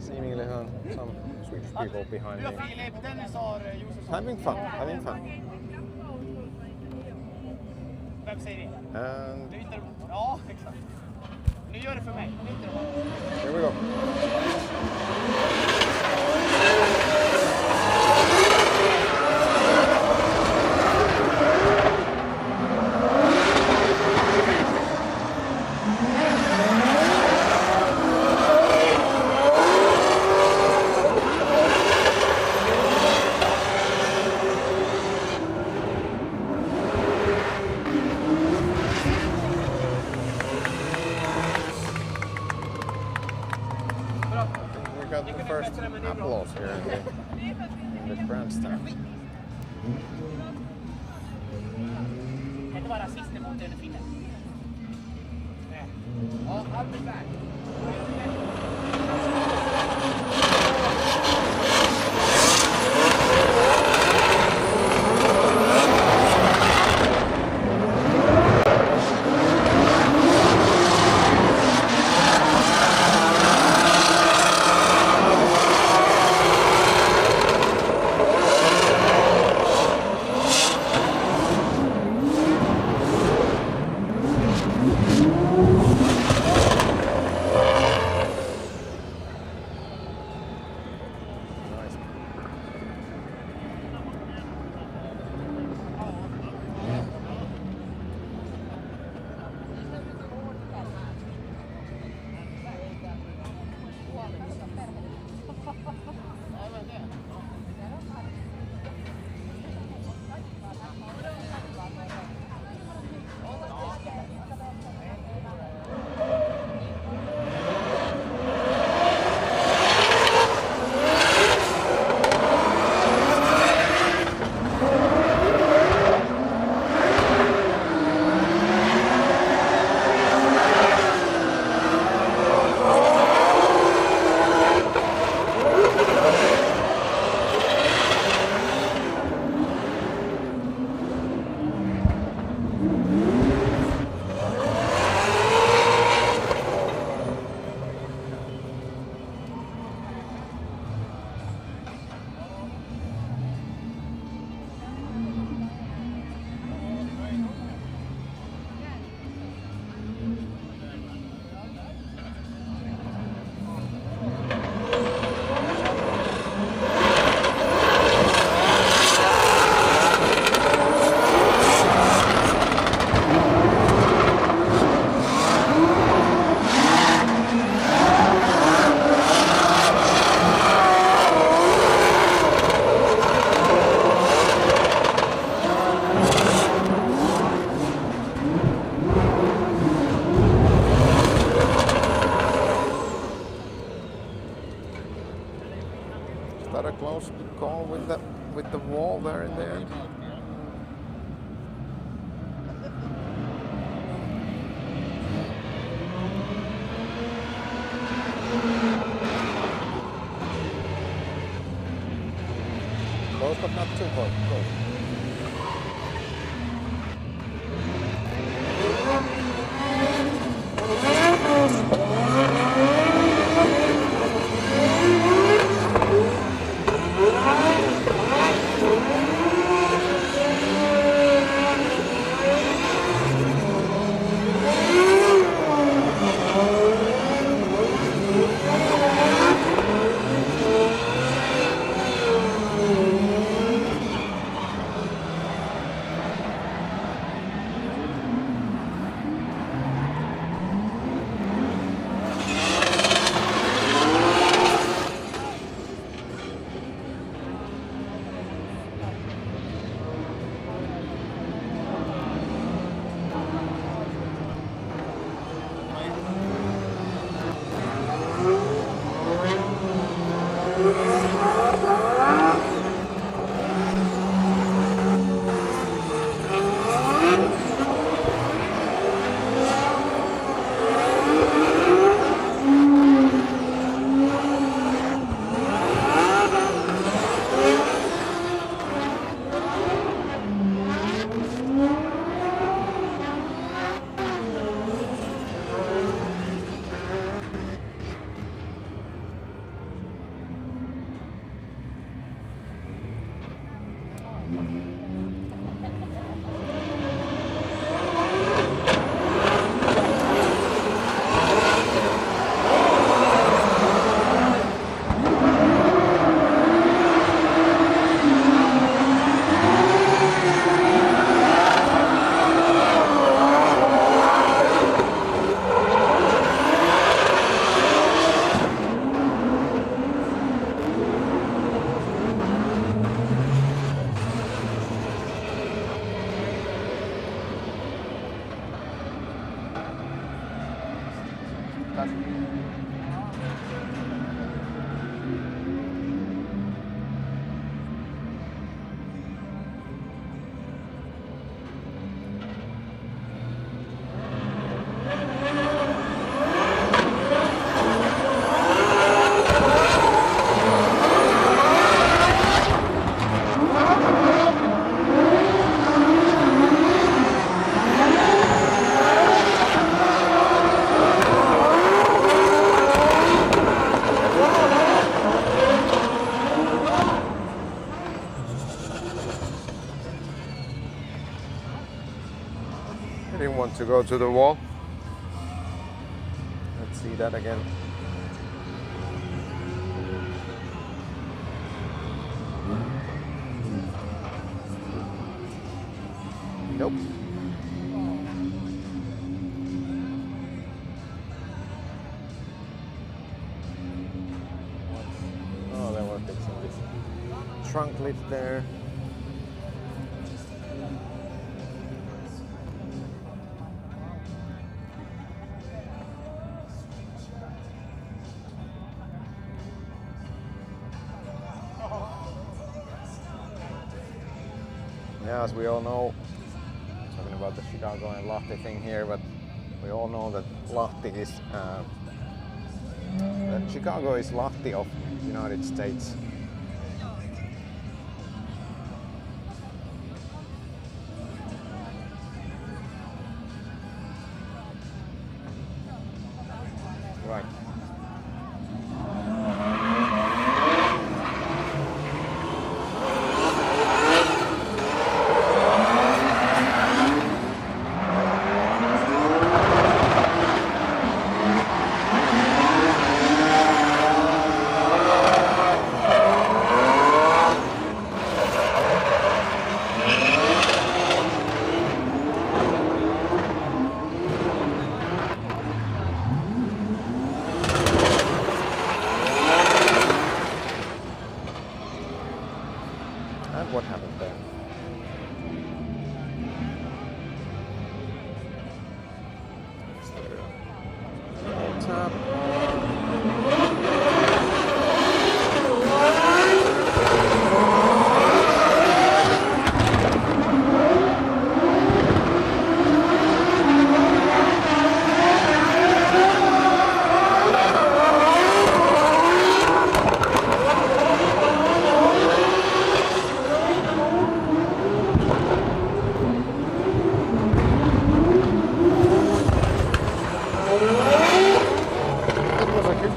Seemingly some Swedish people behind me. Having fun, having fun. And here we go. The first applause here in the grandstand. that a close call with the wall there in the end? Close, but not too close. Close. I didn't want to go to the wall. Let's see that again. Nope. Oh, they were fixing this trunk lift there. Yeah, as we all know, talking about the Chicago and Lahti thing here, but we all know that Lahti is that Chicago is Lahti of United States. Right.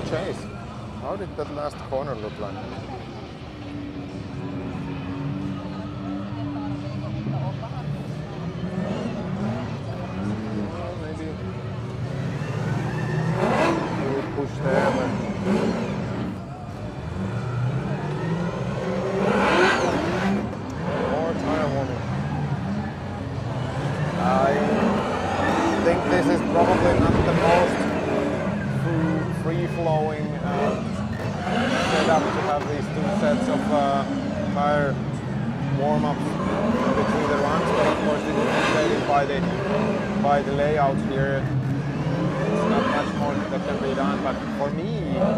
chase. How did that last corner look like? Maybe we'll push there, but more tire warming. I think this is probably not the most free-flowing setup to have these two sets of tire warm-ups between the runs, but of course this is dictated by the layout here. It's not much more that can be done, but for me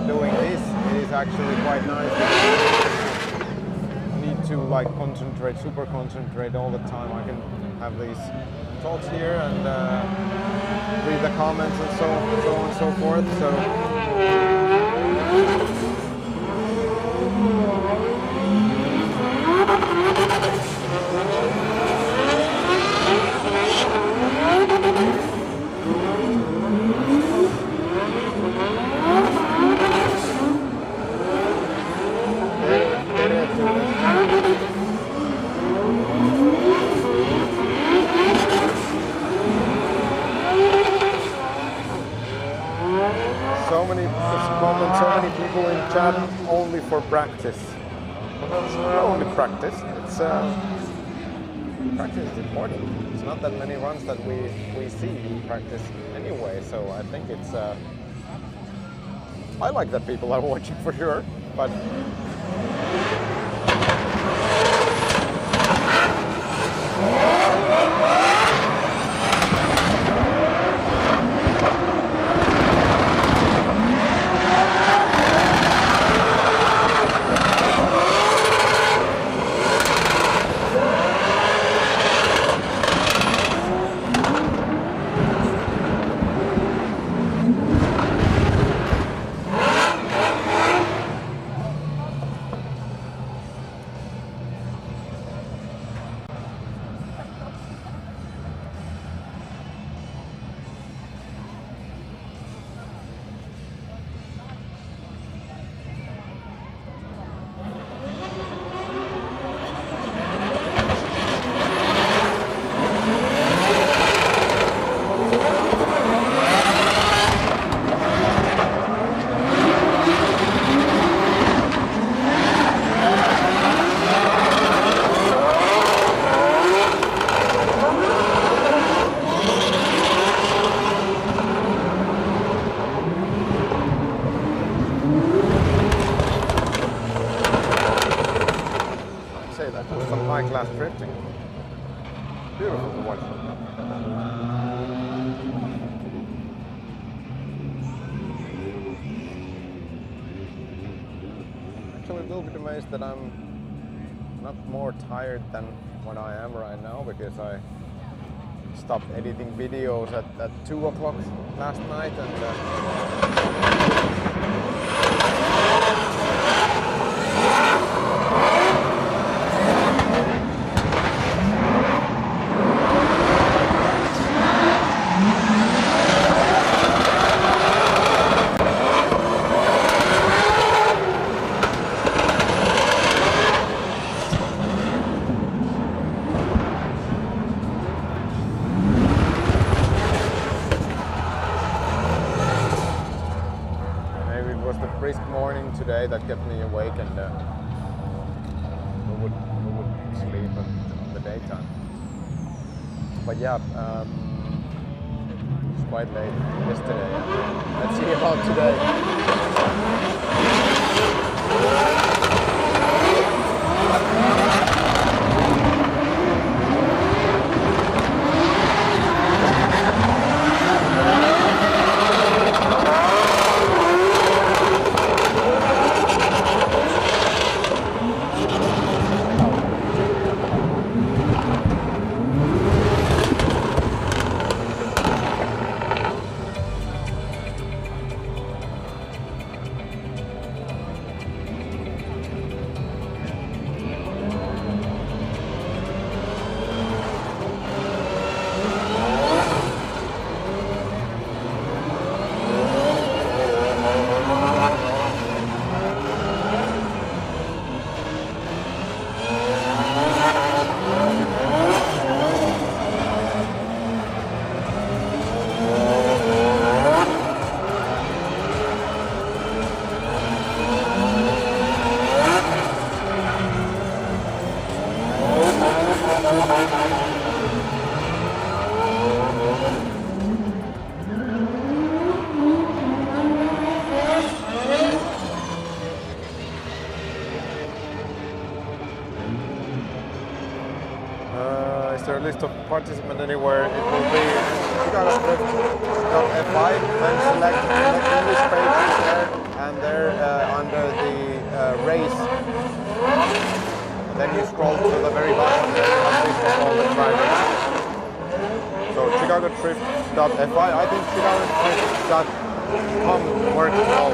doing this it is actually quite nice. I need to like super concentrate all the time. I can have these talks here and read the comments and so on and so forth. So so many comments, so many people in chat only for practice. Well, it's not only practice, it's practice is important. It's not that many runs that we see in practice anyway, so I think it's I like that people are watching for sure, but high-class drifting. Beautiful to watch. Actually, a little bit amazed that I'm not more tired than what I am right now, because I stopped editing videos at 2 o'clock last night, and today that kept me awake, and we would sleep in the daytime. But yeah, it's quite late yesterday. Let's see about today. enter list of participants anywhere, it will be chicagodrift.fi and select English page there, and there under the race. Then you scroll to the very bottom and have a list of all the drivers. So chicagodrift.fi, I think chicagodrift.com works well.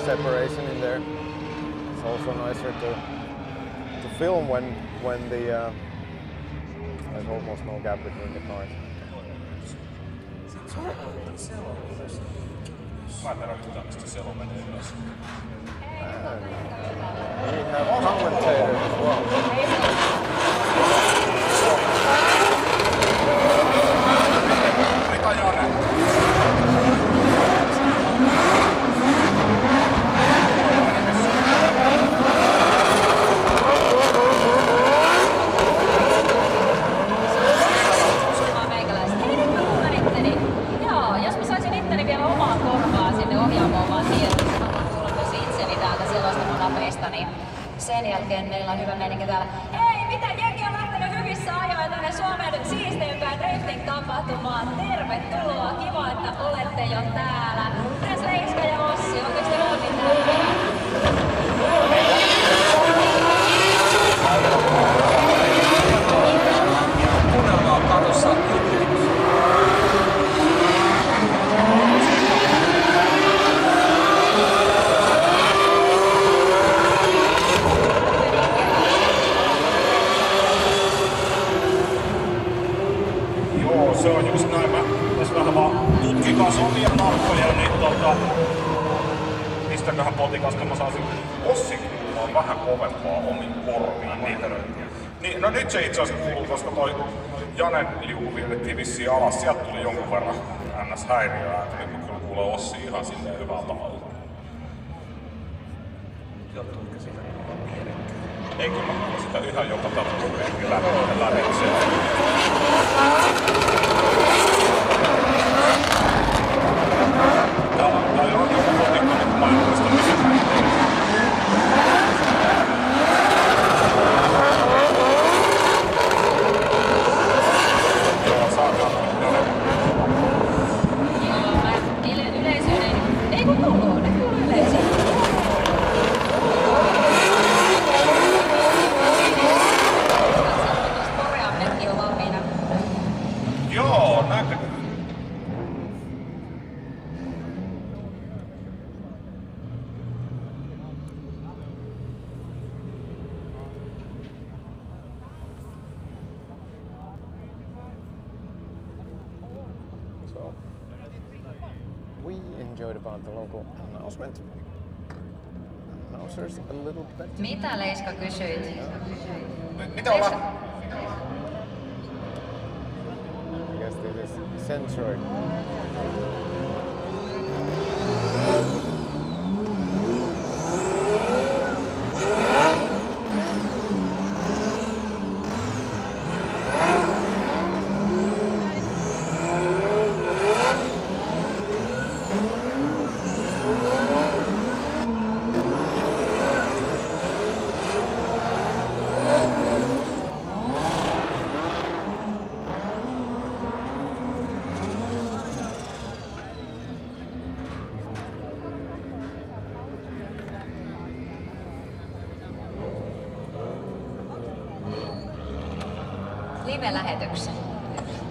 Separation in there. It's also nicer to film when the there's almost no gap between the cars. We have commentators as well. Sen jälkeen meillä on hyvä meininki täällä. Hei, mitä jengi on lähtenyt hyvissä ajoin tänne Suomen siisteimpään drifting-tapahtumaan. Tervetuloa, kiva, että olette jo täällä. Mitäs Leiska ja Ossi, oletteko te molemmin täällä? Kuunnellaan katossa. Se on just näin. Mä tässä vähän vaan tutkikas omia nappoja, niin mistäköhän potikasta mä saisin Ossin kuulua vähän kovempaa omiin korviin niitä. Niin, no nyt se itse asiassa kuuluu, koska toi Janen liuku viedettiin vissiin alas. Sieltä tuli jonkun verran NS-häiriöä, että nyt mä kyllä kuulen Ossi ihan silleen hyvällä tavalla. Johtuuko siitä mielekkäin? Ei kyllä mä kuulen sitä ihan joka tapauksessa lävitse. Täällä on joku potikka nyt maailmasta, missä näin tehdään. Joo, saa katsoa. Yleisöön ei kun kuuluu, ne kuuluu yleisöön. Koreammetkin on valmiina. Joo, näkyy. So we enjoyed about the local announcement. Announcers a little bit. Mitä Leiska kysyit? Mitä ollaan? I guess this is censored. Live-lähetyksen.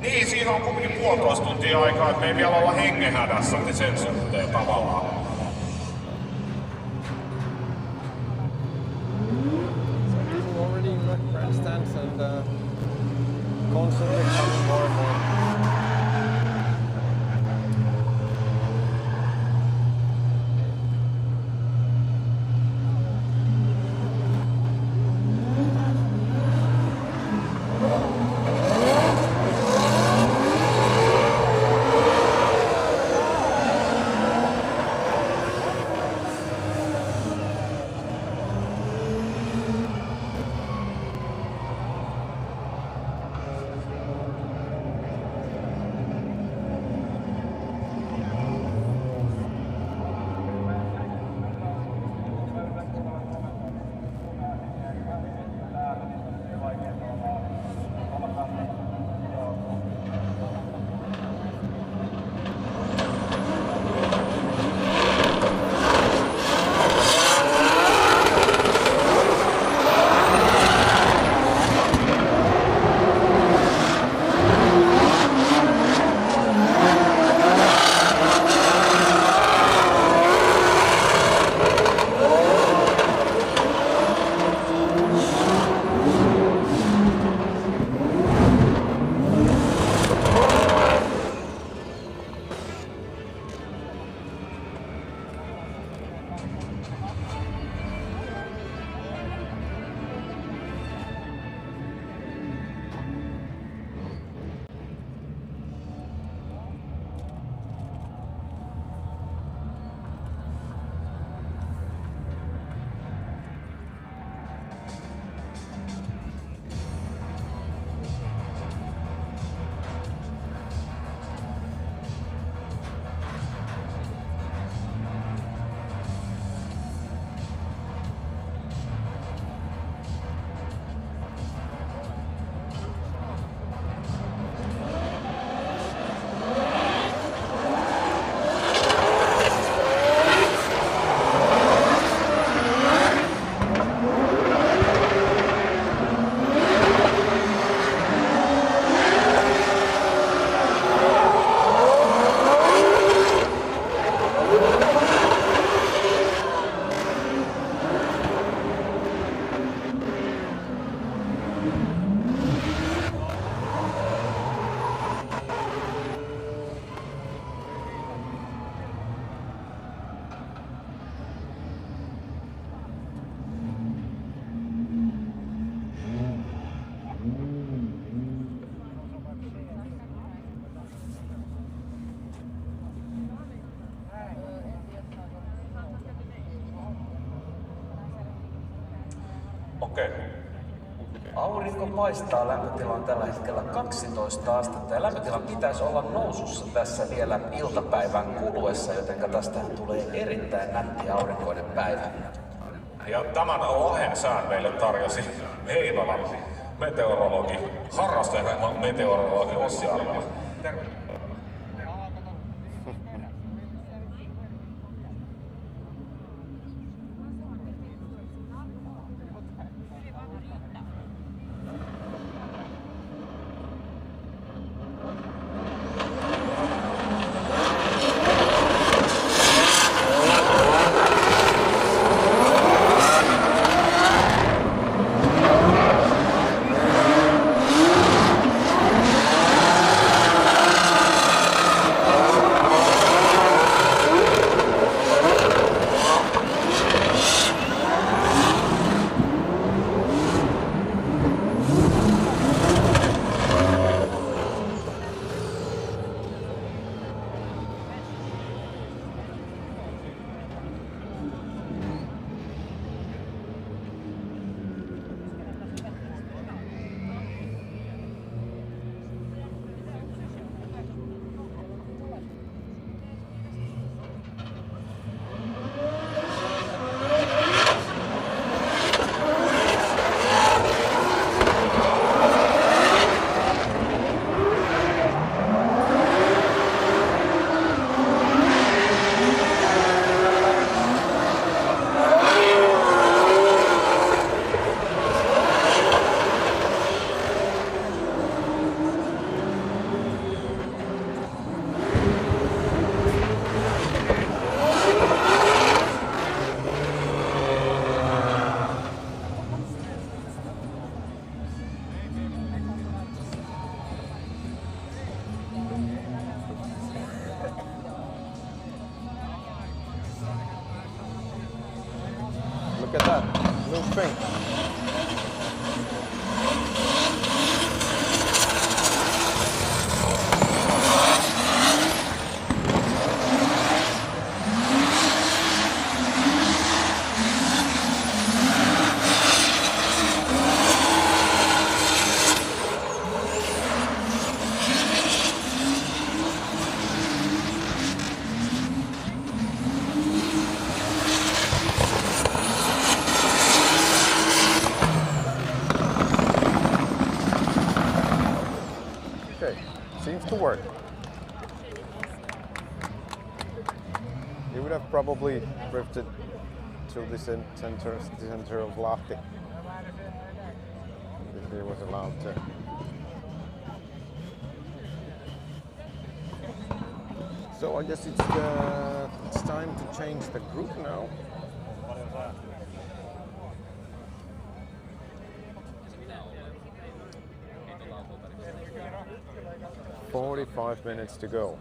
Niin, siinä on kuitenkin 1,5 tuntia aikaa, että me ei vielä olla hengenhädässä sen suhteen tavallaan. Already in the grandstands and constantly coming more and more. Okei. Aurinko paistaa, lämpötila on tällä hetkellä 12 astetta ja lämpötilan pitäisi olla nousussa tässä vielä iltapäivän kuluessa, joten tästä tulee erittäin nätti aurinkoinen päivä. Ja tämän lahjan sään meille tarjosi Heinolan meteorologi, harrasteryhmän meteorologi Ossi Arvola. Tervetuloa. that new thing. Seems to work. He would have probably drifted to the center of Lahti if he was allowed to. So I guess it's time to change the group now. 45 minutes to go.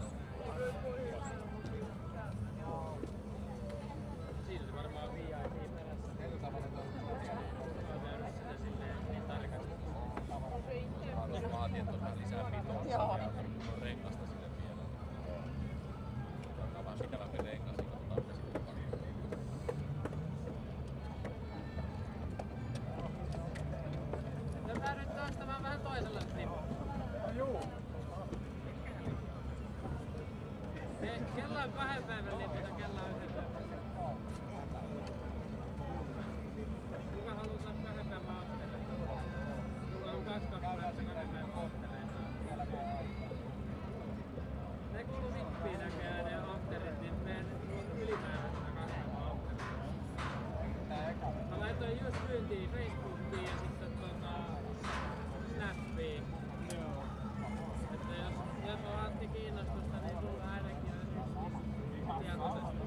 Kello on 2 päivän lippu ja kello on 1 päivän. Kuka haluaa 2 päivän maasteleita? Kuka on 2 päivän maasteleita? Ne kuuluu vippiin näköjään ne afterit, niin meidän ylimääräisenä 2 päivän afterit. Mä laitoin just myyntiin Facebookiin ja sitten Snappiin. Että jos on Antti kiinnostusta, niin sulla ainakin on tietoisesti.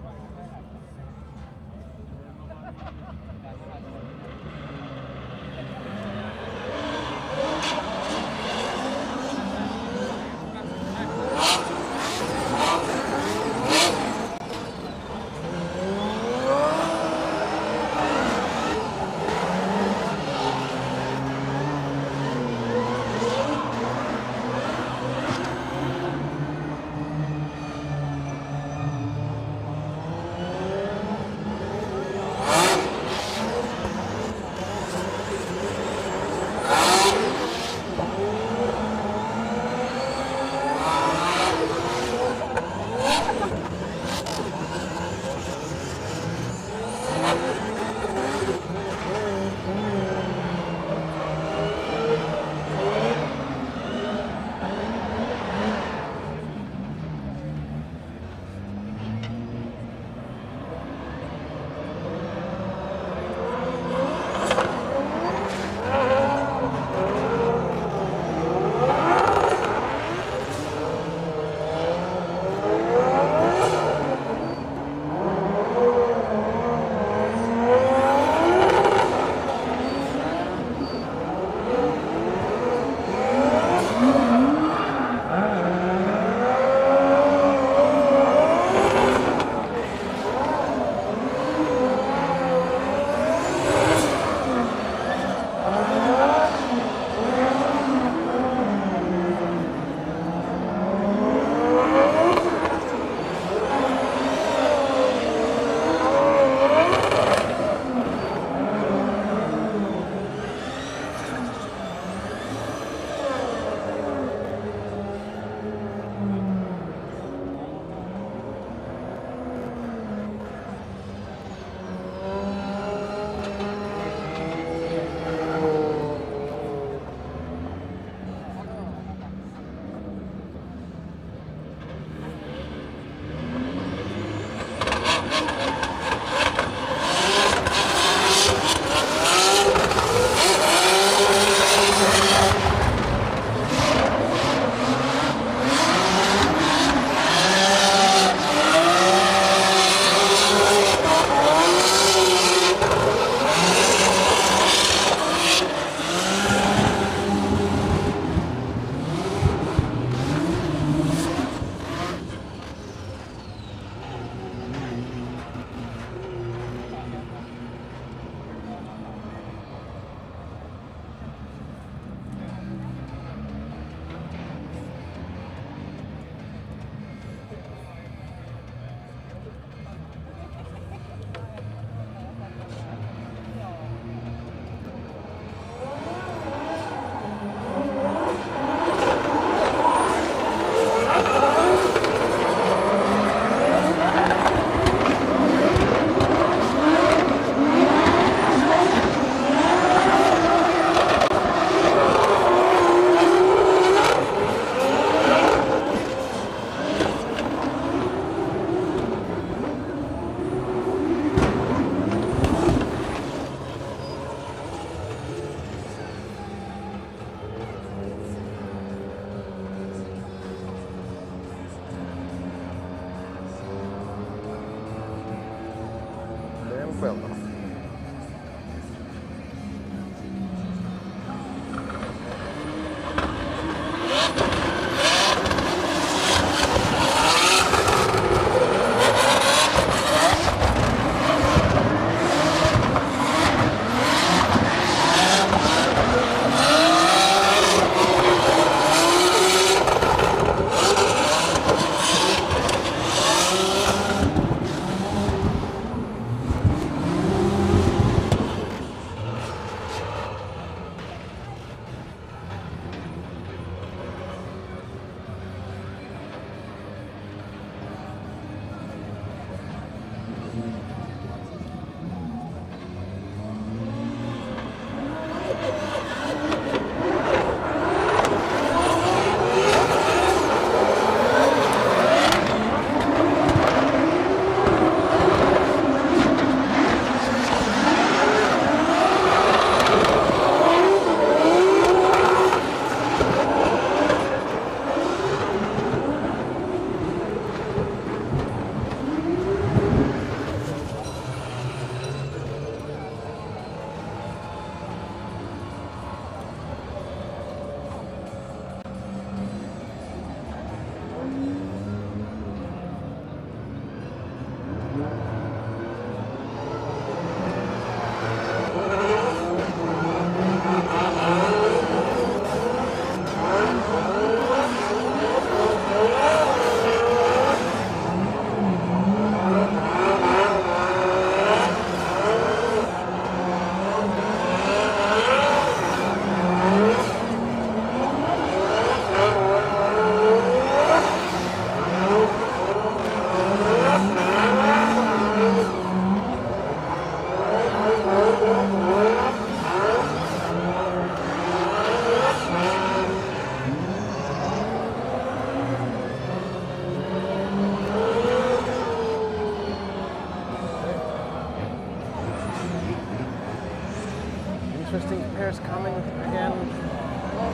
interesting pairs coming again.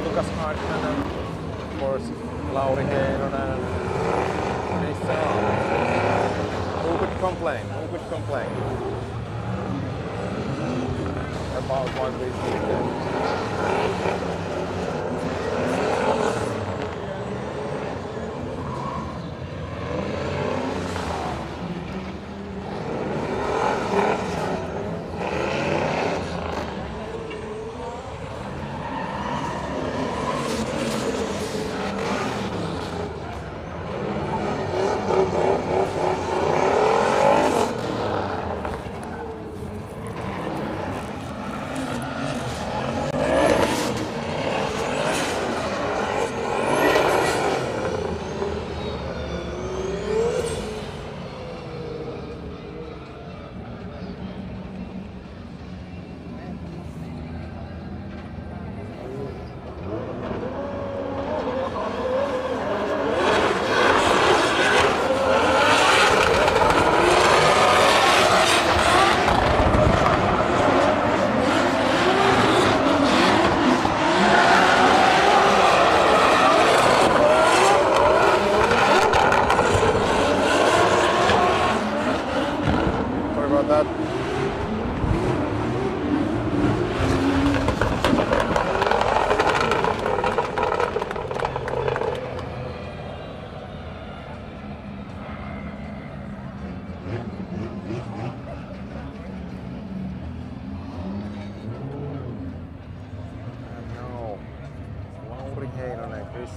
Lucas Hartman and of course Lauri Heinonen. Who could complain? Who could complain about what we see there?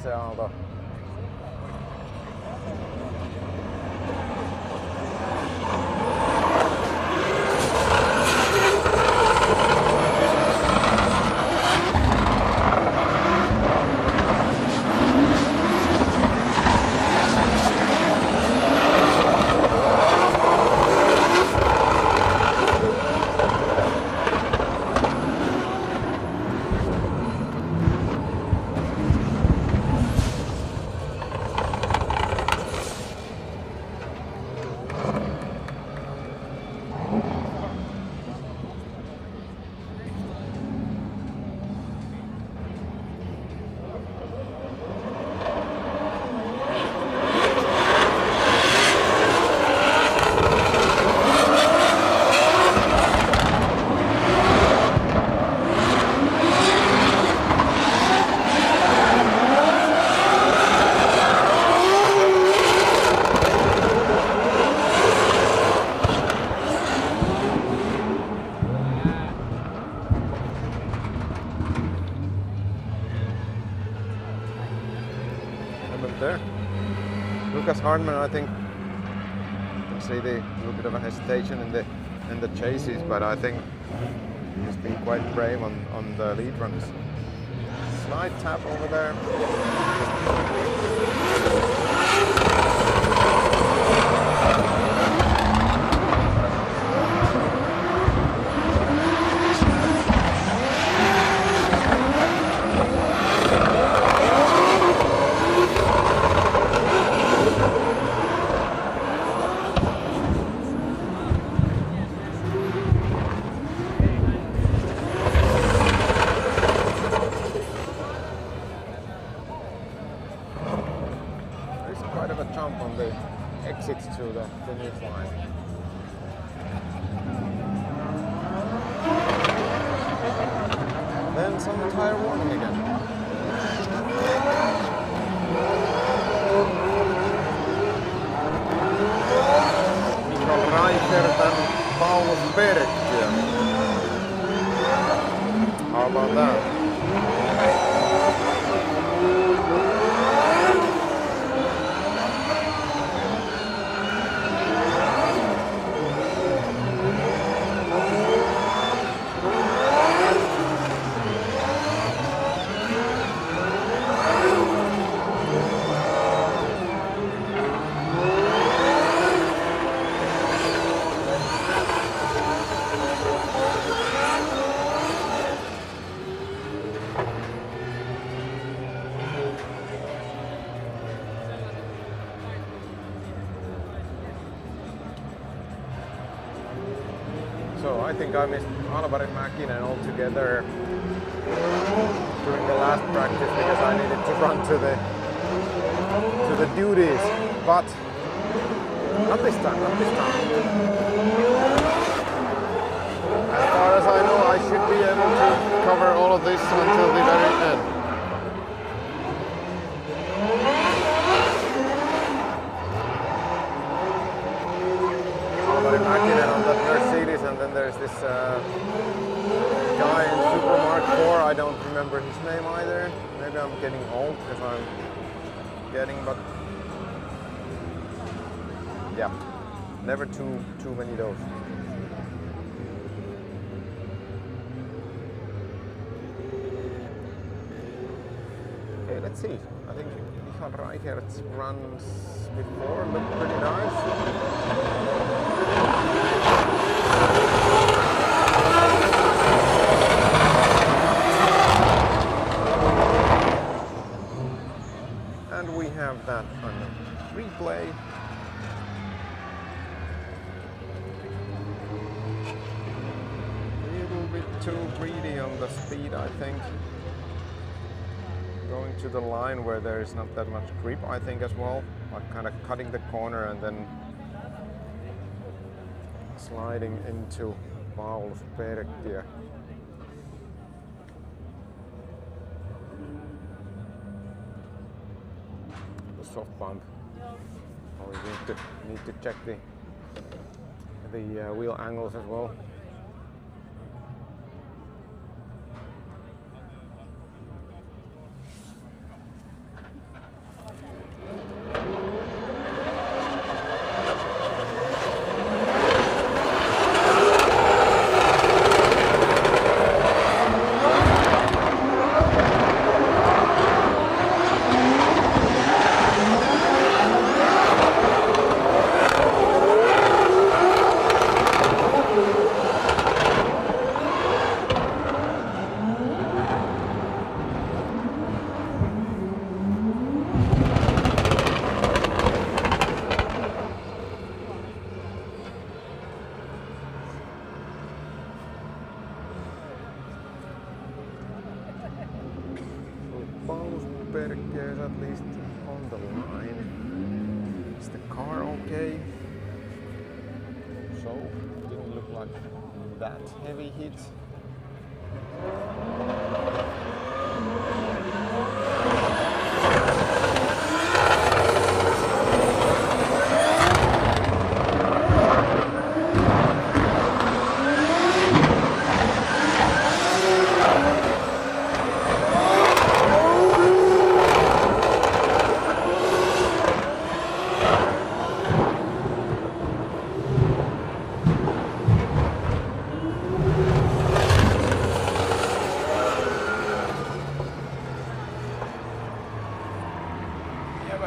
Aalto. There. Lucas Hartman, I think, you can see the little bit of a hesitation in the chases, but I think he's been quite brave on the lead runs. Slight tap over there. Quite of a jump on the exits to the finish line. Then some tire warning again. Mikael Reichert and Paulus Berg. How about that? So I think I missed Alvari Mäkinen all together during the last practice because I needed to run to the duties, but not this time. As far as I know, I should be able to cover all of this until the very end. Alvari Mäkinen on that Mercedes, and then there's this guy in Super Mark 4. I don't remember his name either. Maybe I'm getting old because I'm getting, but yeah, never too many of those. Okay, let's see. I think Michael Reichert's runs before looked pretty nice. And we have that on replay. A little bit too greedy on the speed, I think. Going to the line where there is not that much grip, I think, as well. Like kind of cutting the corner and then sliding into Paulus Perkkiö. The soft bump. Oh, we need to check the wheel angles as well. Paulus Perkkiö is at least on the line. Is the car okay? So, didn't look like that heavy hit.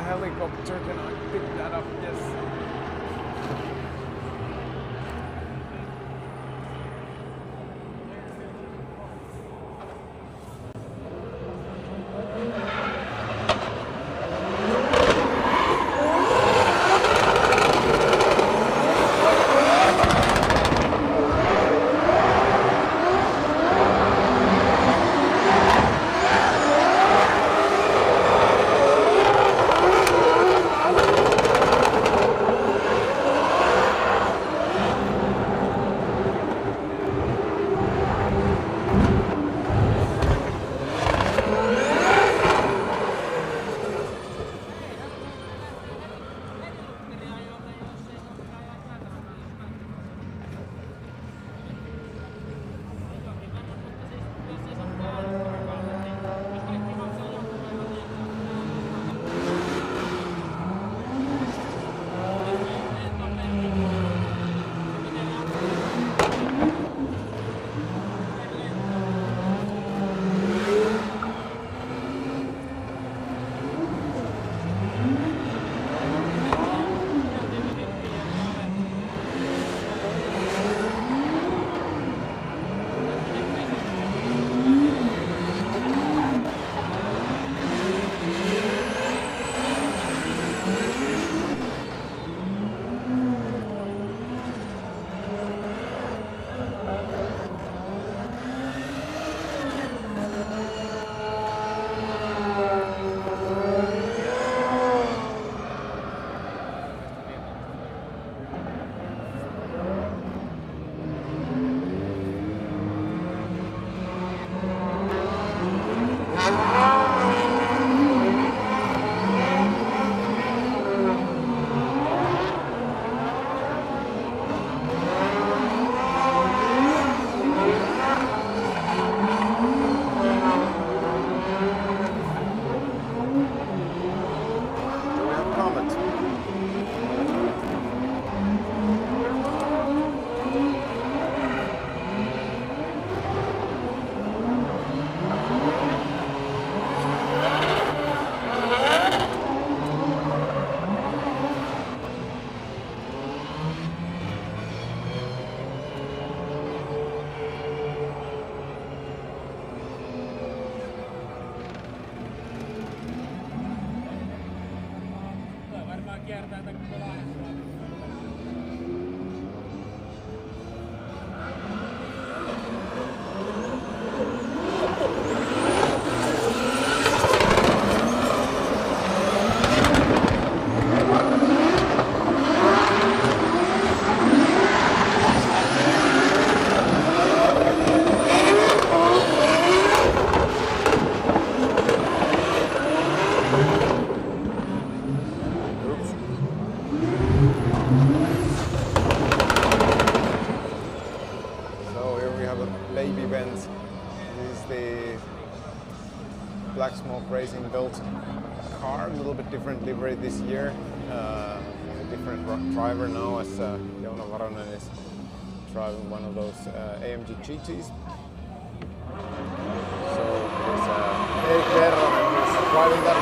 Helicopter, can I pick that up? Yes. kiertää tän koko Lahden. Black Smoke Racing built car, a little bit different livery this year, a different driver now, as Joona Varonen is driving one of those AMG GTs. So there's Erik Verronen who's driving that.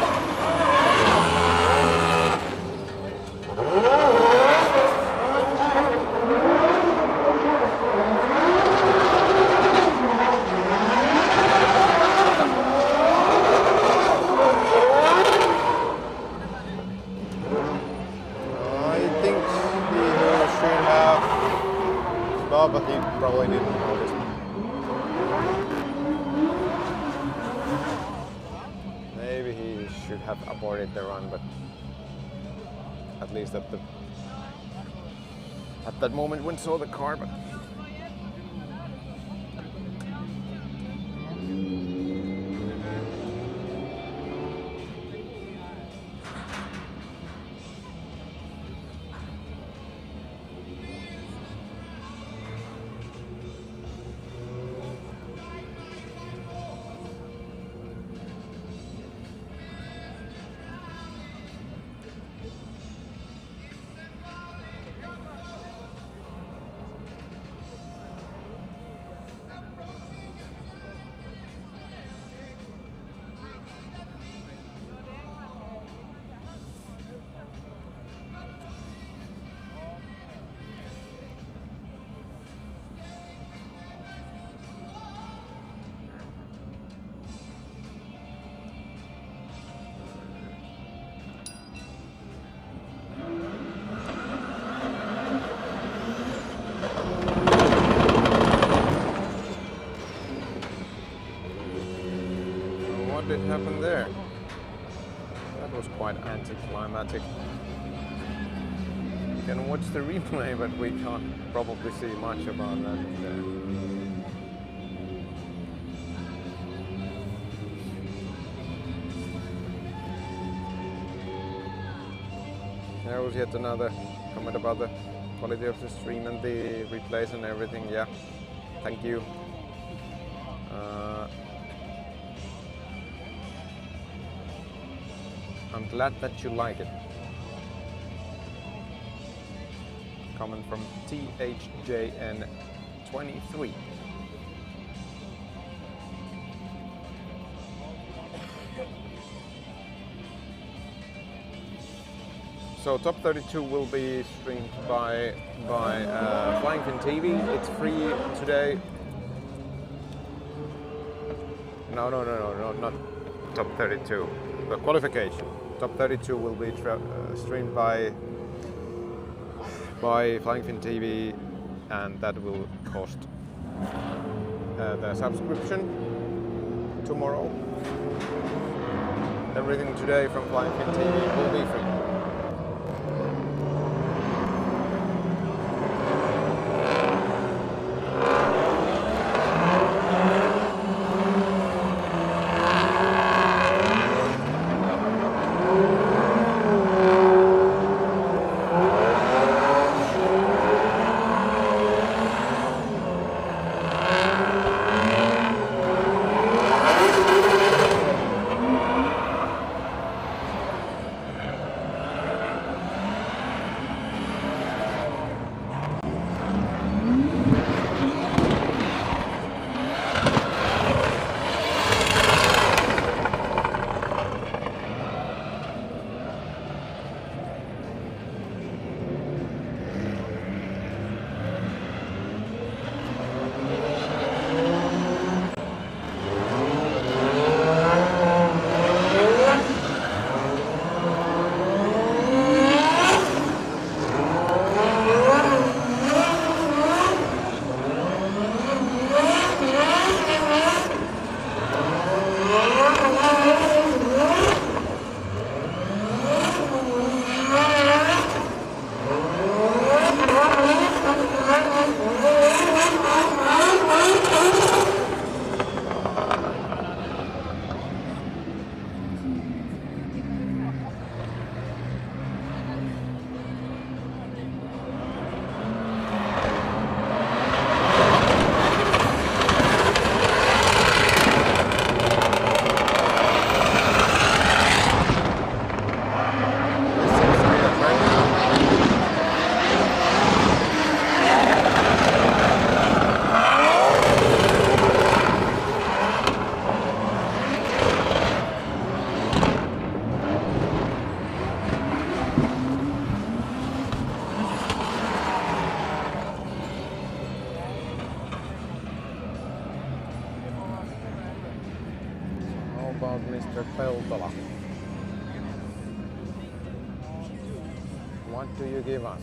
But he probably didn't notice. Maybe he should have aborted the run, but at least at that moment when saw the car. But what did happen there? That was quite anticlimactic. You can watch the replay, but we can't probably see much about that there. There was yet another comment about the quality of the stream and the replays and everything. Yeah, thank you. I'm glad that you like it. Comment from THJN23. So Top 32 will be streamed by Flying Fin TV. It's free today. No, not Top 32. The Qualification. Top 32 will be streamed by Flying Fin TV, and that will cost the subscription tomorrow. Everything today from Flying Fin TV will be free. about Mr. Peltola? What do you give us?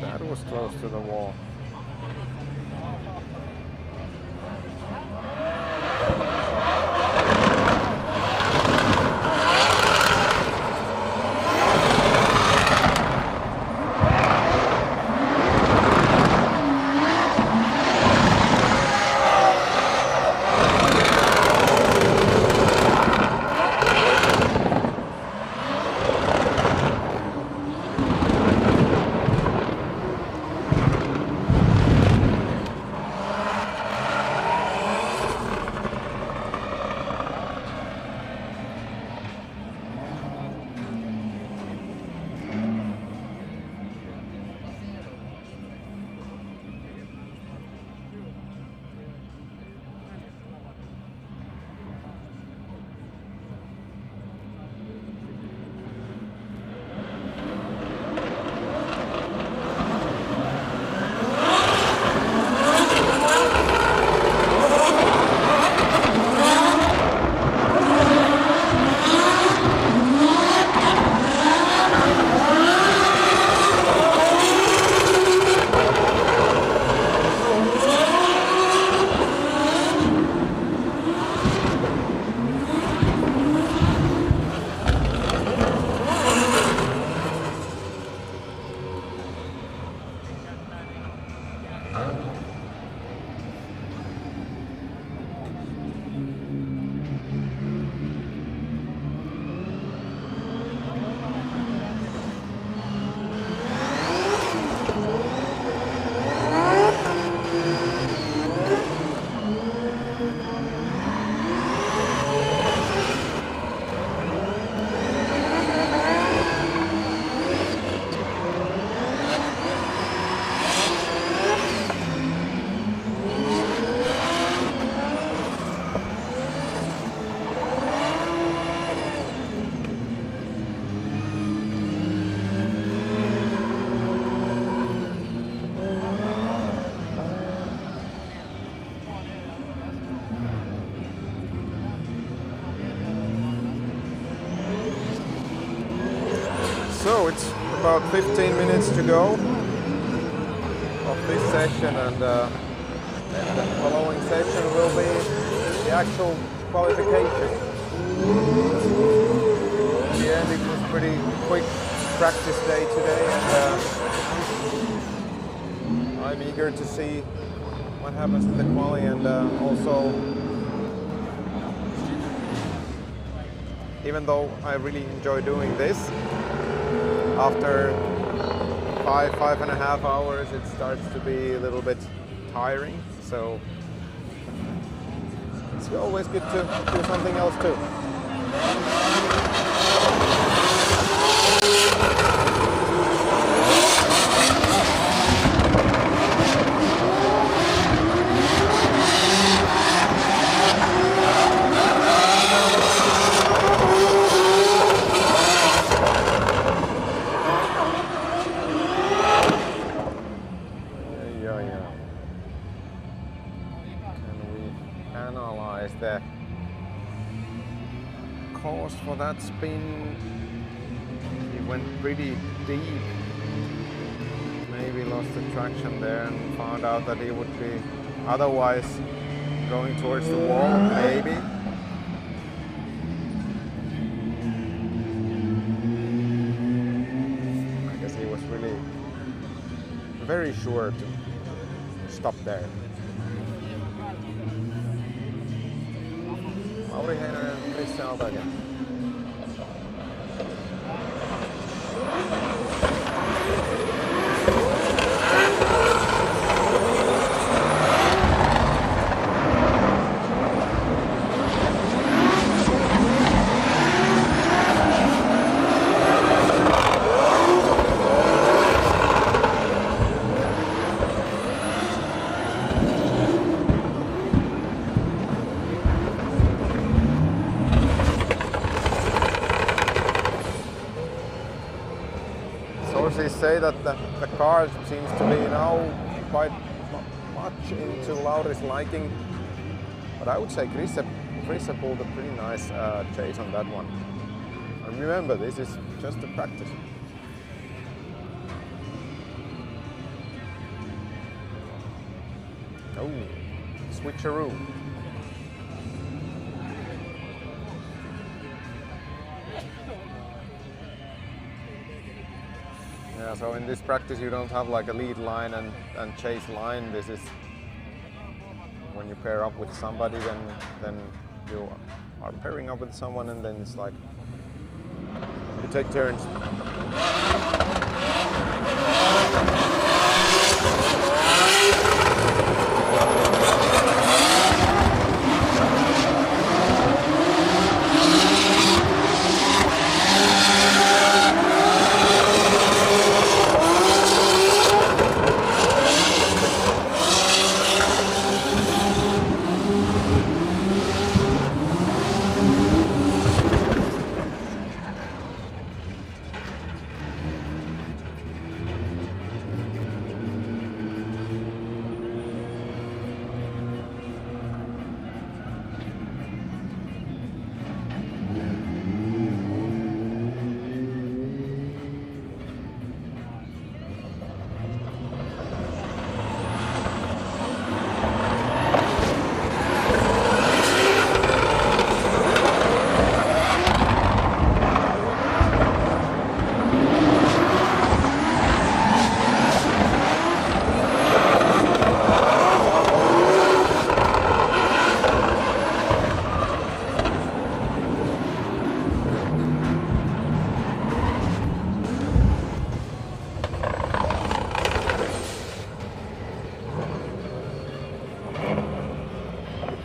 That was close to the wall. So it's about 15 minutes to go of this session, and the following session will be the actual qualification. In the end, it was pretty quick practice day today, and I'm eager to see what happens in the quali, and also, even though I really enjoy doing this, after 5.5 hours it starts to be a little bit tiring, so it's always good to do something else too. The cause for that spin, he went pretty deep, maybe lost the traction there and found out that he would be otherwise going towards the wall, maybe. I guess he was really very sure to stop there. Lauri Heinonen, Christian Alta again. Sources say that the car seems to be now quite much into Lauri's liking, but I would say Chris pulled a pretty nice chase on that one. And remember, this is just a practice. Oh, switcheroo. Yeah, so in this practice you don't have like a lead line and chase line. This is when you pair up with somebody, then you are pairing up with someone, and then it's like you take turns.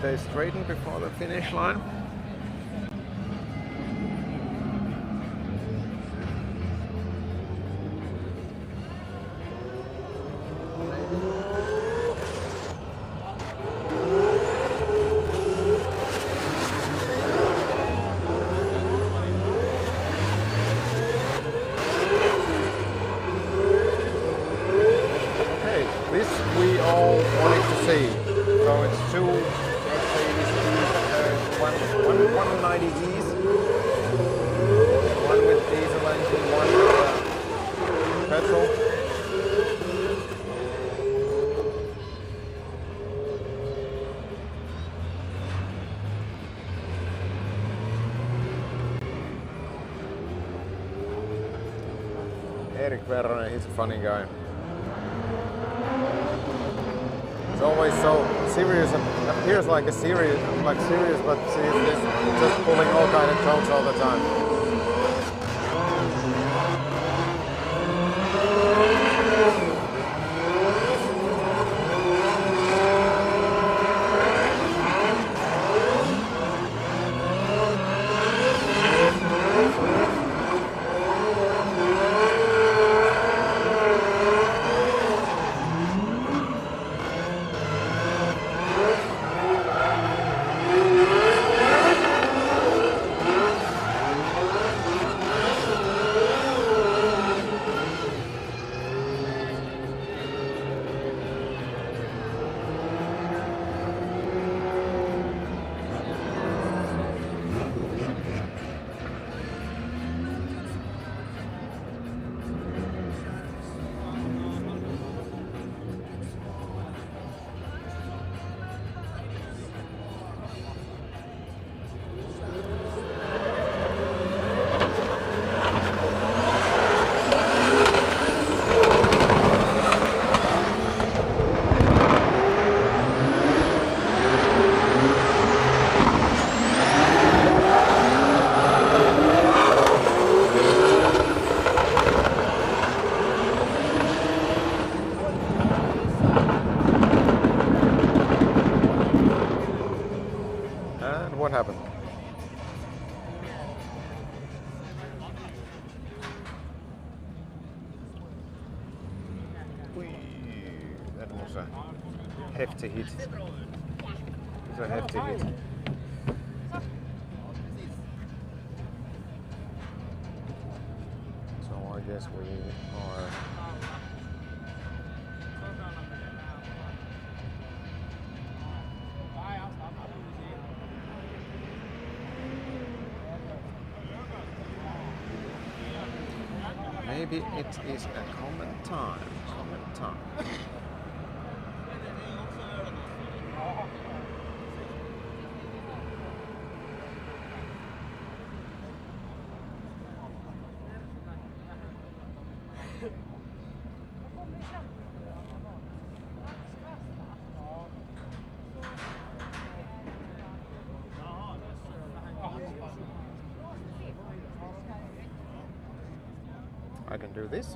They straighten before the finish line. Okay, this we all wanted to see. So it's two 190Es, one with diesel engine, one with petrol. Erik Verronen, he's a funny guy. He's always so serious and appears like serious, but he's just pulling all kind of jokes all the time. happened? Whee, that was a hefty hit. It was a hefty hit. So I guess we are. Maybe it is a comment time. Comment time. I can do this.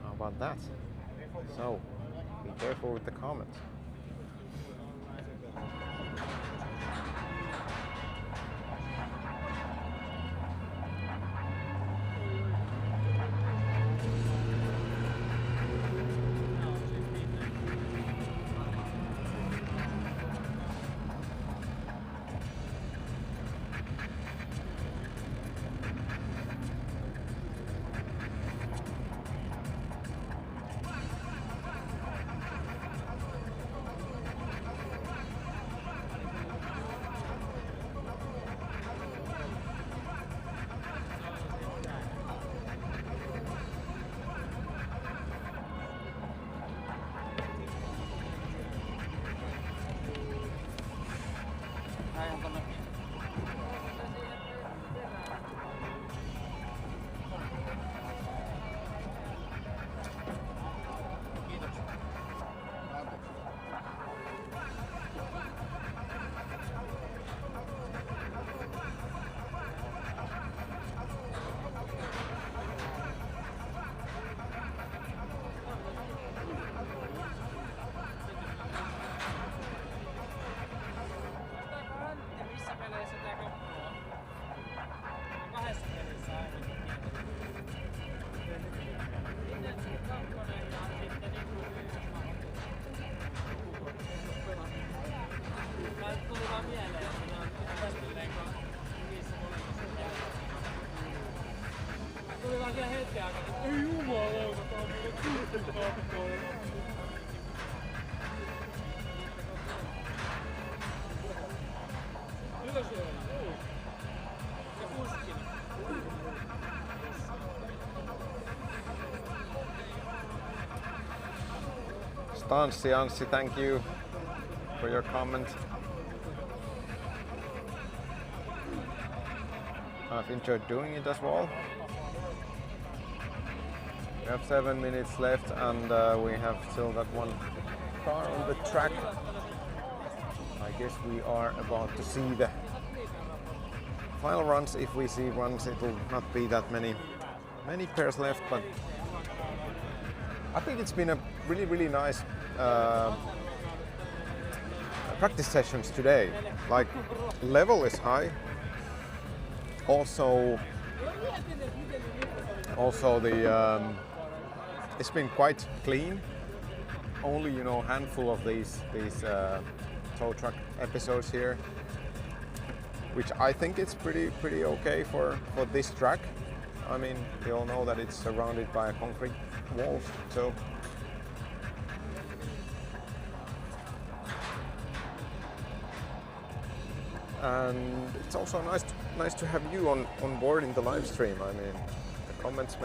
How about that? So, be careful with the comments. Tuli vaan siellä hetken aikaa, että ei jumalauta, tää on mulle kuusikappoa. Hyvä siellä, juu. Ja kuskina. Stanssi, Anssi, thank you for your comment. I've enjoyed doing it as well. We have 7 minutes left and we have still got one car on the track. I guess we are about to see the final runs. If we see runs, it will not be that many pairs left, but I think it's been a really nice practice sessions today. Like, level is high. Also the it's been quite clean. Only, you know, handful of these tow truck episodes here, which I think it's pretty okay for this track. I mean, we all know that it's surrounded by concrete walls, so and it's also nice to have you on board in the live stream. I mean, the comments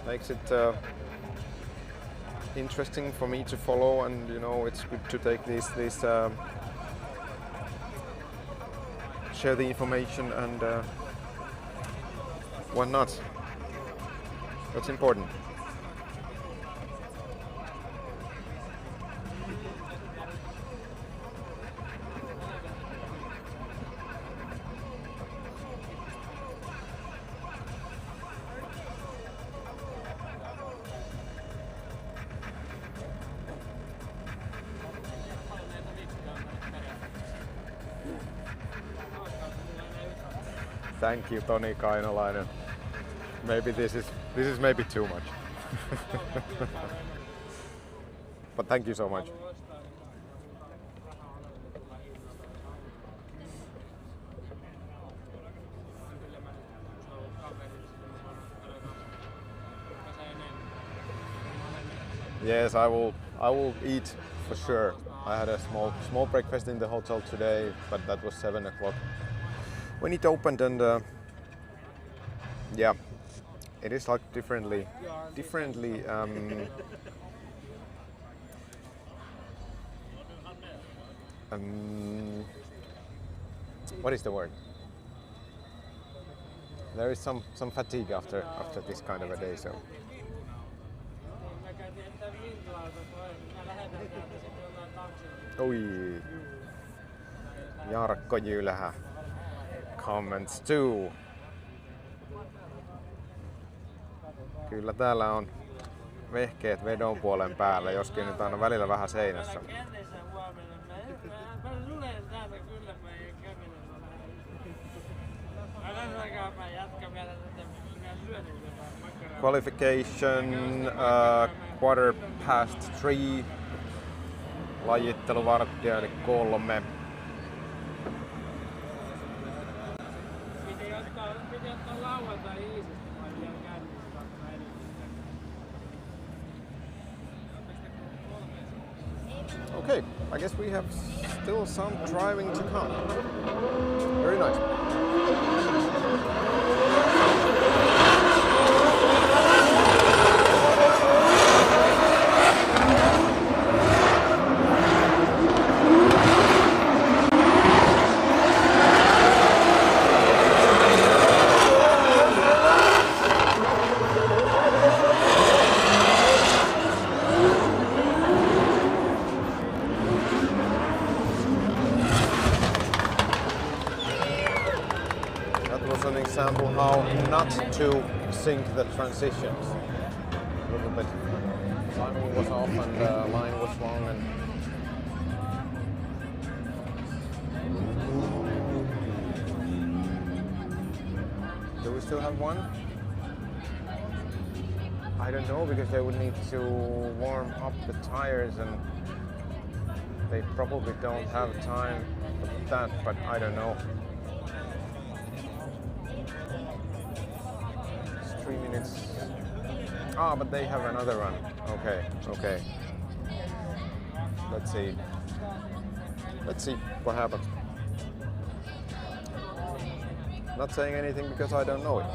makes it interesting for me to follow, and you know, it's good to take these share the information and whatnot. That's important. Thank you, Toni Kainolainen. Maybe this is maybe too much. But thank you so much. Yes, I will eat for sure. I had a small breakfast in the hotel today, but that was 7 o'clock when it opened, and yeah, it is like differently what is the word? There is some fatigue after this kind of a day, so. Oi. Jarkko Jylhä comments too. Kyllä täällä on vehkeet vedon puolen päällä, joskin nyt aina välillä vähän seinässä. Qualification 3:15. Lajittelu varttia eli 3. Okay, I guess we have still some driving to come. Very nice. How not to sync the transitions. A little bit. Timing was off and the line was wrong. And do we still have one? I don't know, because they would need to warm up the tires, and they probably don't have time for that, but I don't know. 3 minutes. Ah, but they have another run. Okay. Let's see what happens. Not saying anything because I don't know it.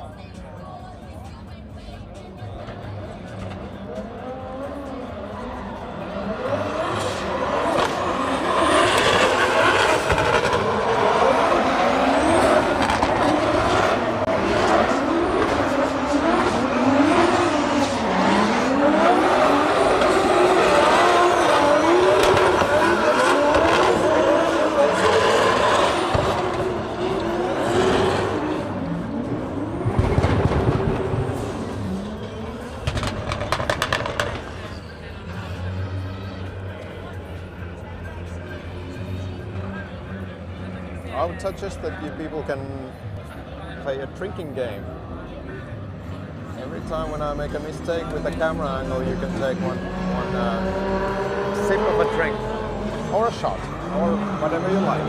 I would suggest that you people can play a drinking game. Every time when I make a mistake with the camera angle, you can take one sip of a drink, or a shot, or whatever you like.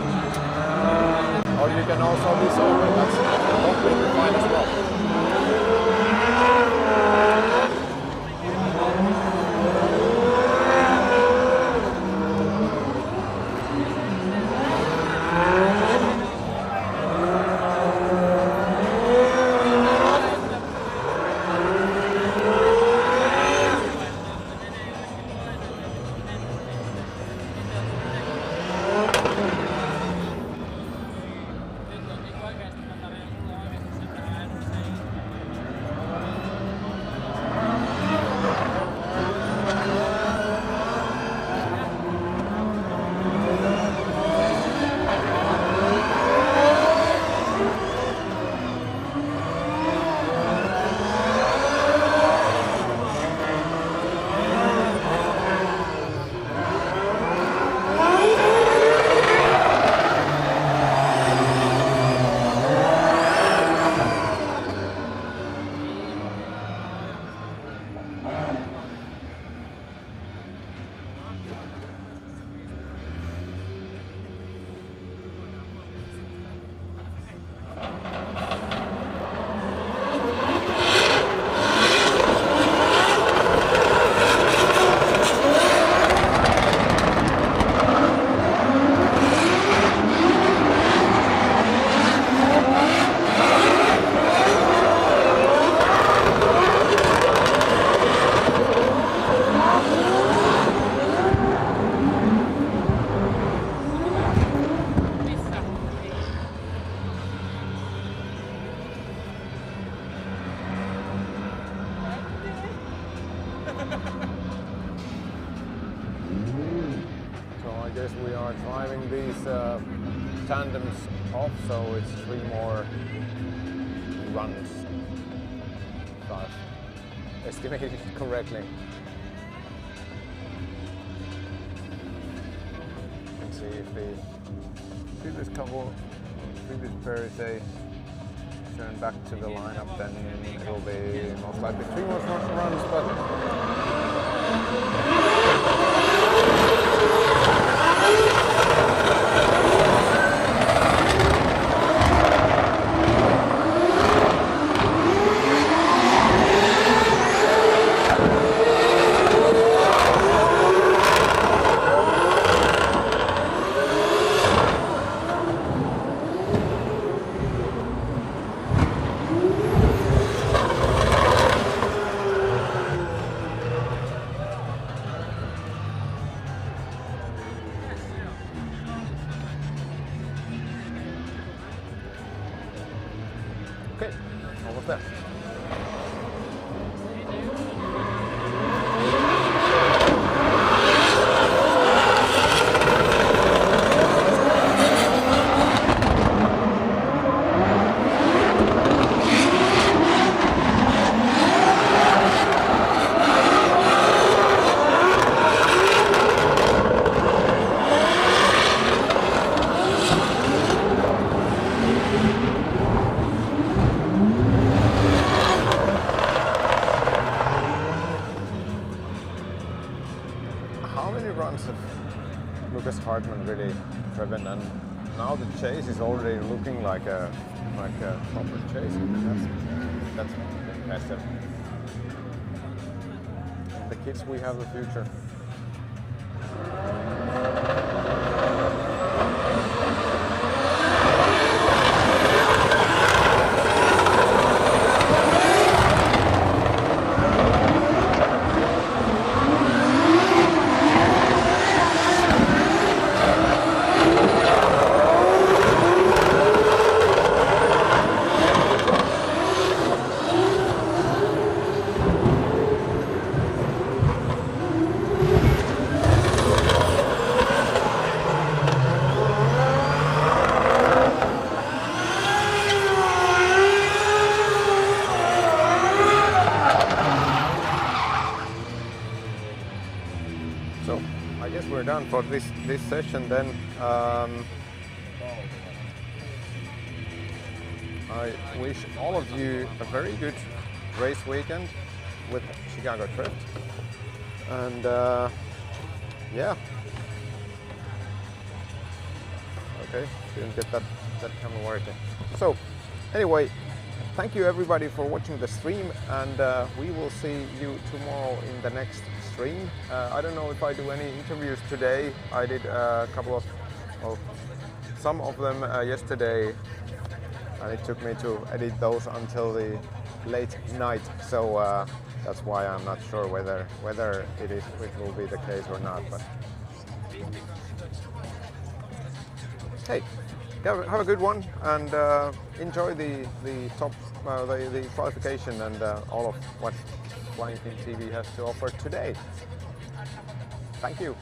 Or you can also be sober. That's completely fine as well. guess we are driving these tandems off, so it's 3 more runs if I've estimated it correctly. See if the previous pair, if they turn back to the lineup, then it'll be most likely 3 more runs, but okay, almost there. How many runs have Lucas Hartmann really driven, and now the chase is already looking like a proper chase. That's impressive. The kids, we have the future. So I guess we're done for this session then. I wish all of you a very good race weekend with Chicago Drift, and yeah, okay, didn't get that camera working. So anyway, thank you everybody for watching the stream, and we will see you tomorrow in the next stream. I don't know if I do any interviews today. I did a couple of, well, some of them yesterday, and it took me to edit those until the late night. So that's why I'm not sure whether it will be the case or not. But hey, have a good one, and enjoy the qualification and all of what Flying Team TV has to offer today. Thank you.